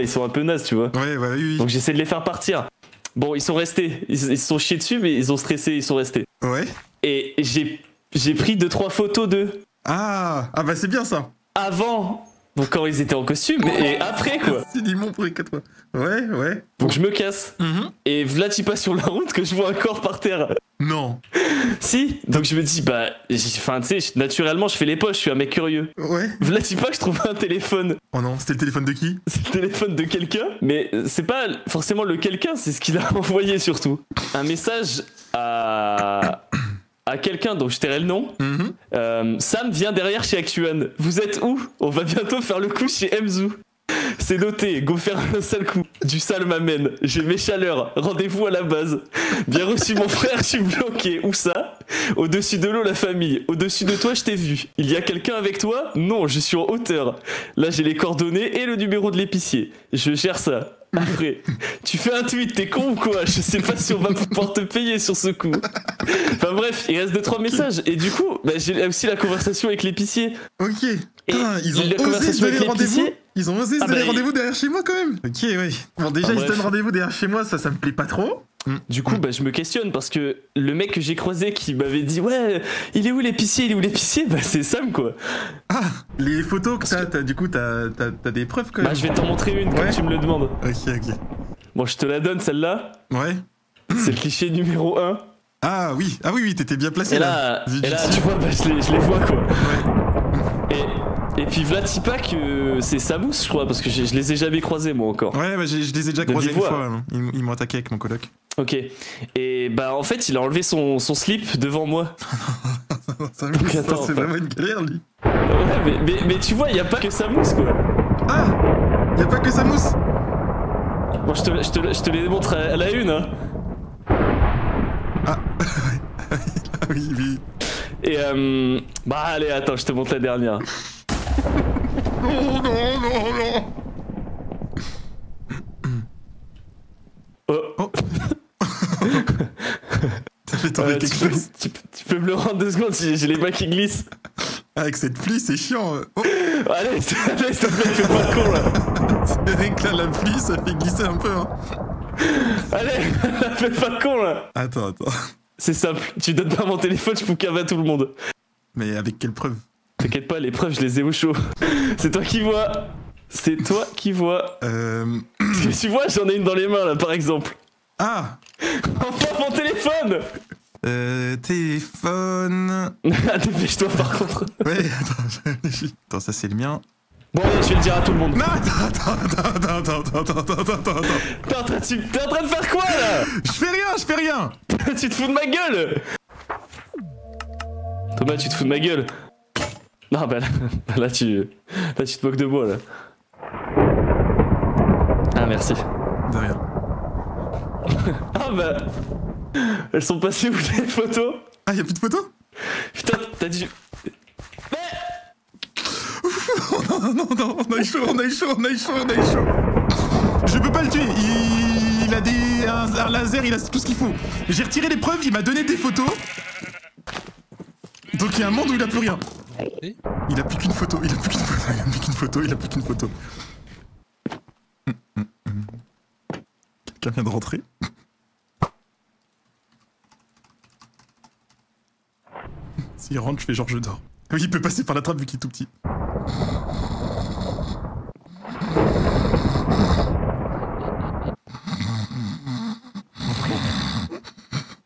sont un peu nazes, tu vois. Ouais, oui. Donc j'essaie de les faire partir. Bon, ils sont restés. Ils se sont chiés dessus, mais ils ont stressé, ils sont restés. Ouais. Et j'ai pris 2-3 photos d'eux. Ah bah c'est bien ça. Avant. Donc quand ils étaient en costume, et après quoi. C'est du monde pour les 4 fois. Ouais. Donc je me casse. Et v'là tu pas sur la route que je vois un corps par terre. Non. Si. Donc je me dis enfin tu sais, naturellement je fais les poches, je suis un mec curieux. Ouais. V'là tu pas que je trouve un téléphone. Oh non, c'était le téléphone de qui? C'est le téléphone de quelqu'un, mais c'est pas forcément le quelqu'un, c'est ce qu'il a envoyé surtout. Un message à quelqu'un dont je tairai le nom. Sam vient derrière chez Actuan. Vous êtes où? On va bientôt faire le coup chez Mzu. C'est noté, go faire un sale coup. Du sale m'amène, j'ai mes chaleurs, rendez-vous à la base. Bien reçu mon frère, je suis bloqué. Où ça? Au-dessus de l'eau la famille, au-dessus de toi je t'ai vu. Il y a quelqu'un avec toi? Non, je suis en hauteur. Là j'ai les coordonnées et le numéro de l'épicier. Je gère ça. Après, tu fais un tweet, t'es con ou quoi? Je sais pas si on va pouvoir te payer sur ce coup. Enfin bref, il reste 2-3 messages. Et du coup, j'ai aussi la conversation avec l'épicier. Ok. Et ils ont osé se donner rendez-vous. Ils ont osé se donner rendez-vous derrière chez moi quand même. Ok, ouais. Bon, déjà, ils se donnent rendez-vous derrière chez moi, ça me plaît pas trop. Du coup, je me questionne parce que le mec que j'ai croisé qui m'avait dit ouais, il est où l'épicier, c'est Sam quoi. Ah, les photos que t'as, du coup, t'as des preuves quand même. Je vais t'en montrer une comme tu me le demandes. Ok. Bon, je te la donne celle-là. Ouais. C'est le cliché numéro 1. Ah oui, t'étais bien placé là. Et là, tu vois, je les vois quoi. Ouais. Et puis Vlatipa que c'est Samus je crois parce que je les ai jamais croisés moi encore. Ouais je les ai déjà croisés une fois, ils m'ont attaqué avec mon coloc. Ok, et en fait il a enlevé son slip devant moi. Donc, attends, c'est vraiment une galère lui. Ouais mais tu vois, y a pas que Samus quoi. Ah, y a pas que Samus. Bon je te les démontre à la une hein. Ah oui. Et allez attends, je te montre la dernière. Non. Oh. T'as fait tomber quelque chose. Tu peux me le rendre 2 secondes si j'ai les mains qui glissent. Avec cette pluie, c'est chiant. Oh. Allez, ça fait pas con là. C'est vrai que là, la pluie, ça fait glisser un peu. Hein. Allez, fais pas con là. Attends. C'est simple, tu donnes pas mon téléphone, je poucave à tout le monde. Mais avec quelle preuve? T'inquiète pas, les preuves, je les ai au chaud. C'est toi qui vois. C'est toi qui vois. Parce que tu vois, j'en ai une dans les mains là, par exemple. Ah. Enfin, mon téléphone. Téléphone. Dépêche-toi par contre. Ouais, attends, je réfléchis. Attends, ça c'est le mien. Bon, allez, je vais le dire à tout le monde. Non, attends. T'es en train de faire quoi là? Je fais rien. Tu te fous de ma gueule. Thomas, tu te fous de ma gueule. Non, là, tu te moques de moi là. Ah, merci. De rien. Ah elles sont passées où les photos? Ah, y'a plus de photos? Putain, t'as dit... Non, on a eu chaud. Je peux pas le tuer, il a un laser, il a tout ce qu'il faut. J'ai retiré les preuves, il m'a donné des photos. Donc il y a un monde où il a plus rien. Il a plus qu'une photo. Quelqu'un vient de rentrer. S'il rentre, je fais genre je dors. Oui, il peut passer par la trappe vu qu'il est tout petit.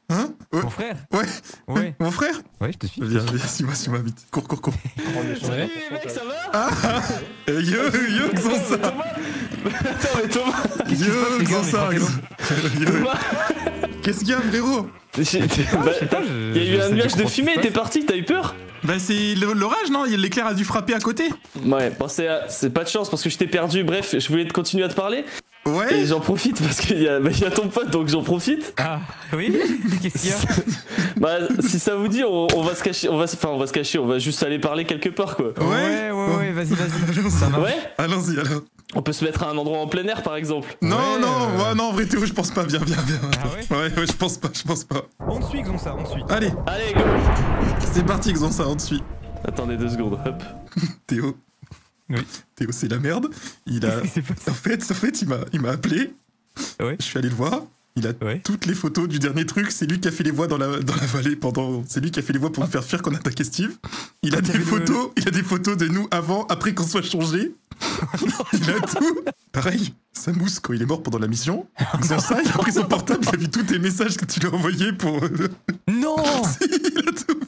Hein? Mon frère? Ouais. Mon frère? Ouais, je te suis. Viens, suis-moi vite. Cours. Salut les mecs, ça va? Ah. Yo, Xansa. Attends, mais Thomas. Yo, Xansa. Qu'est-ce qu'il y a, frérot? Il y a eu un nuage de fumée, t'es parti, t'as eu peur? Bah c'est l'orage, non? L'éclair a dû frapper à côté. Ouais, bon c'est pas de chance parce que je t'ai perdu, bref, je voulais continuer à te parler. Ouais. Et j'en profite parce qu'il y a ton pote, donc j'en profite. Ah, oui? Qu'est-ce qu'il y a? Si ça vous dit, on va se cacher, on va juste aller parler quelque part quoi. Ouais, vas-y. vas-y. Ouais. Allons-y alors. On peut se mettre à un endroit en plein air par exemple. Non, en vrai Théo, je pense pas, viens. Ah ouais, je pense pas. On te suit, Xonsa, on te suit. Allez, Allez, go. c'est parti, Xonsa, on te suit. Attendez 2 secondes, hop. Théo. Oui. Théo, c'est la merde. Il a. En fait, il m'a appelé. Ouais. Je suis allé le voir. Il a toutes les photos du dernier truc. C'est lui qui a fait les voix dans la vallée pendant. C'est lui qui a fait les voix pour nous faire fuir qu'on attaquait Steve. Il a des photos de nous avant, après qu'on soit changé. Il a tout. Pareil, Samous, quand il est mort pendant la mission, il a pris son portable, il a vu tous tes messages que tu lui as envoyés pour. Non. Il a tout.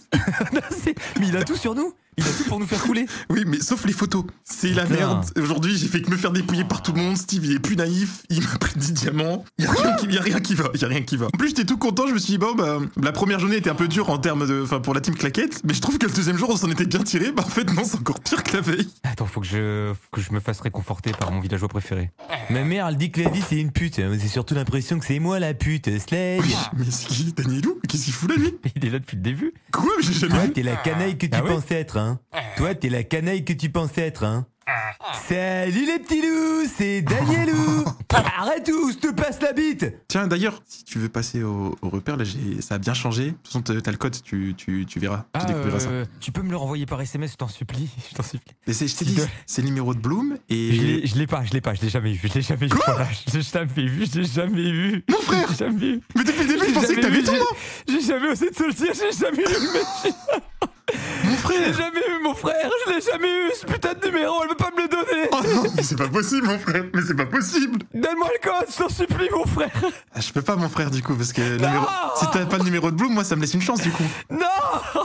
Mais il a tout sur nous. Il a tout pour nous faire couler. Oui, mais sauf les photos. C'est la merde. Aujourd'hui, j'ai fait que me faire dépouiller par tout le monde. Steve, il est plus naïf. Il m'a pris 10 diamants. Il y a rien qui va. En plus, j'étais tout content. Je me suis dit, bon, bah, la première journée était un peu dure en termes de. Enfin, pour la team claquette. Mais je trouve que le deuxième jour, on s'en était bien tiré. Bah, en fait, non, c'est encore pire que la veille. Attends, faut que je me fasse réconforter par mon villageois préféré. Ma mère, elle dit que la vie, c'est une pute. Mais c'est surtout l'impression que c'est moi la pute. Slay. Oui, mais c'est qui, Danielou? Qu'est-ce qu'il fout là, lui? Il est là depuis le début. Quoi? Mais j'ai jamais Toi, vu. t'es la canaille que tu pensais être, hein. Toi, t'es la canaille que tu pensais être, hein. Salut les petits loups, c'est Danielou. Arrête où je te passe la bite. Tiens, d'ailleurs, si tu veux passer au repère, là, ça a bien changé. De toute façon, t'as le code, tu verras. Tu découvriras ça. Tu peux me le renvoyer par SMS, je t'en supplie. Mais je t'ai dit, c'est le numéro de Bloom et... Je l'ai pas, je l'ai jamais vu. Quoi? Je l'ai jamais vu. Mon frère. Jamais vu. Mais depuis le début, je pensais que t'avais ton nom. J'ai jamais osé te le dire, j'ai jamais eu le mec. Mon frère. Je l'ai jamais eu, mon frère. Je l'ai jamais eu, ce putain de numéro, elle veut pas me le donner. Oh non, mais c'est pas possible, mon frère. Mais c'est pas possible. Donne-moi le code, je t'en supplie, mon frère. Ah, je peux pas, mon frère, du coup, parce que si t'as pas le numéro de Bloom, moi, ça me laisse une chance, du coup. Non.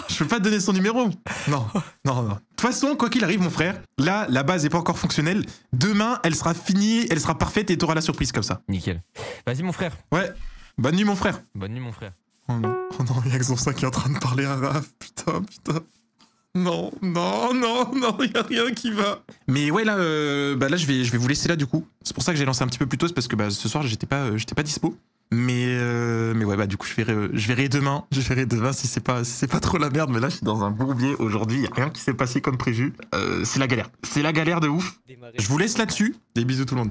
Je peux pas te donner son numéro. Non. De toute façon, quoi qu'il arrive, mon frère, là, la base est pas encore fonctionnelle. Demain, elle sera finie, elle sera parfaite et t'auras la surprise comme ça. Nickel. Vas-y, mon frère. Ouais. Bonne nuit, mon frère. Bonne nuit, mon frère. Oh non, il y a Xonsa qui est en train de parler à Raph. Putain. Non, il y a rien qui va. Mais ouais, là, là, je vais vous laisser là, du coup. C'est pour ça que j'ai lancé un petit peu plus tôt, c'est parce que ce soir, j'étais pas dispo. Mais ouais, bah du coup, je verrai demain. Je verrai demain si c'est pas trop la merde. Mais là, je suis dans un bourbier aujourd'hui. Il y a rien qui s'est passé comme prévu. C'est la galère. C'est la galère de ouf. Je vous laisse là-dessus. Des bisous tout le monde.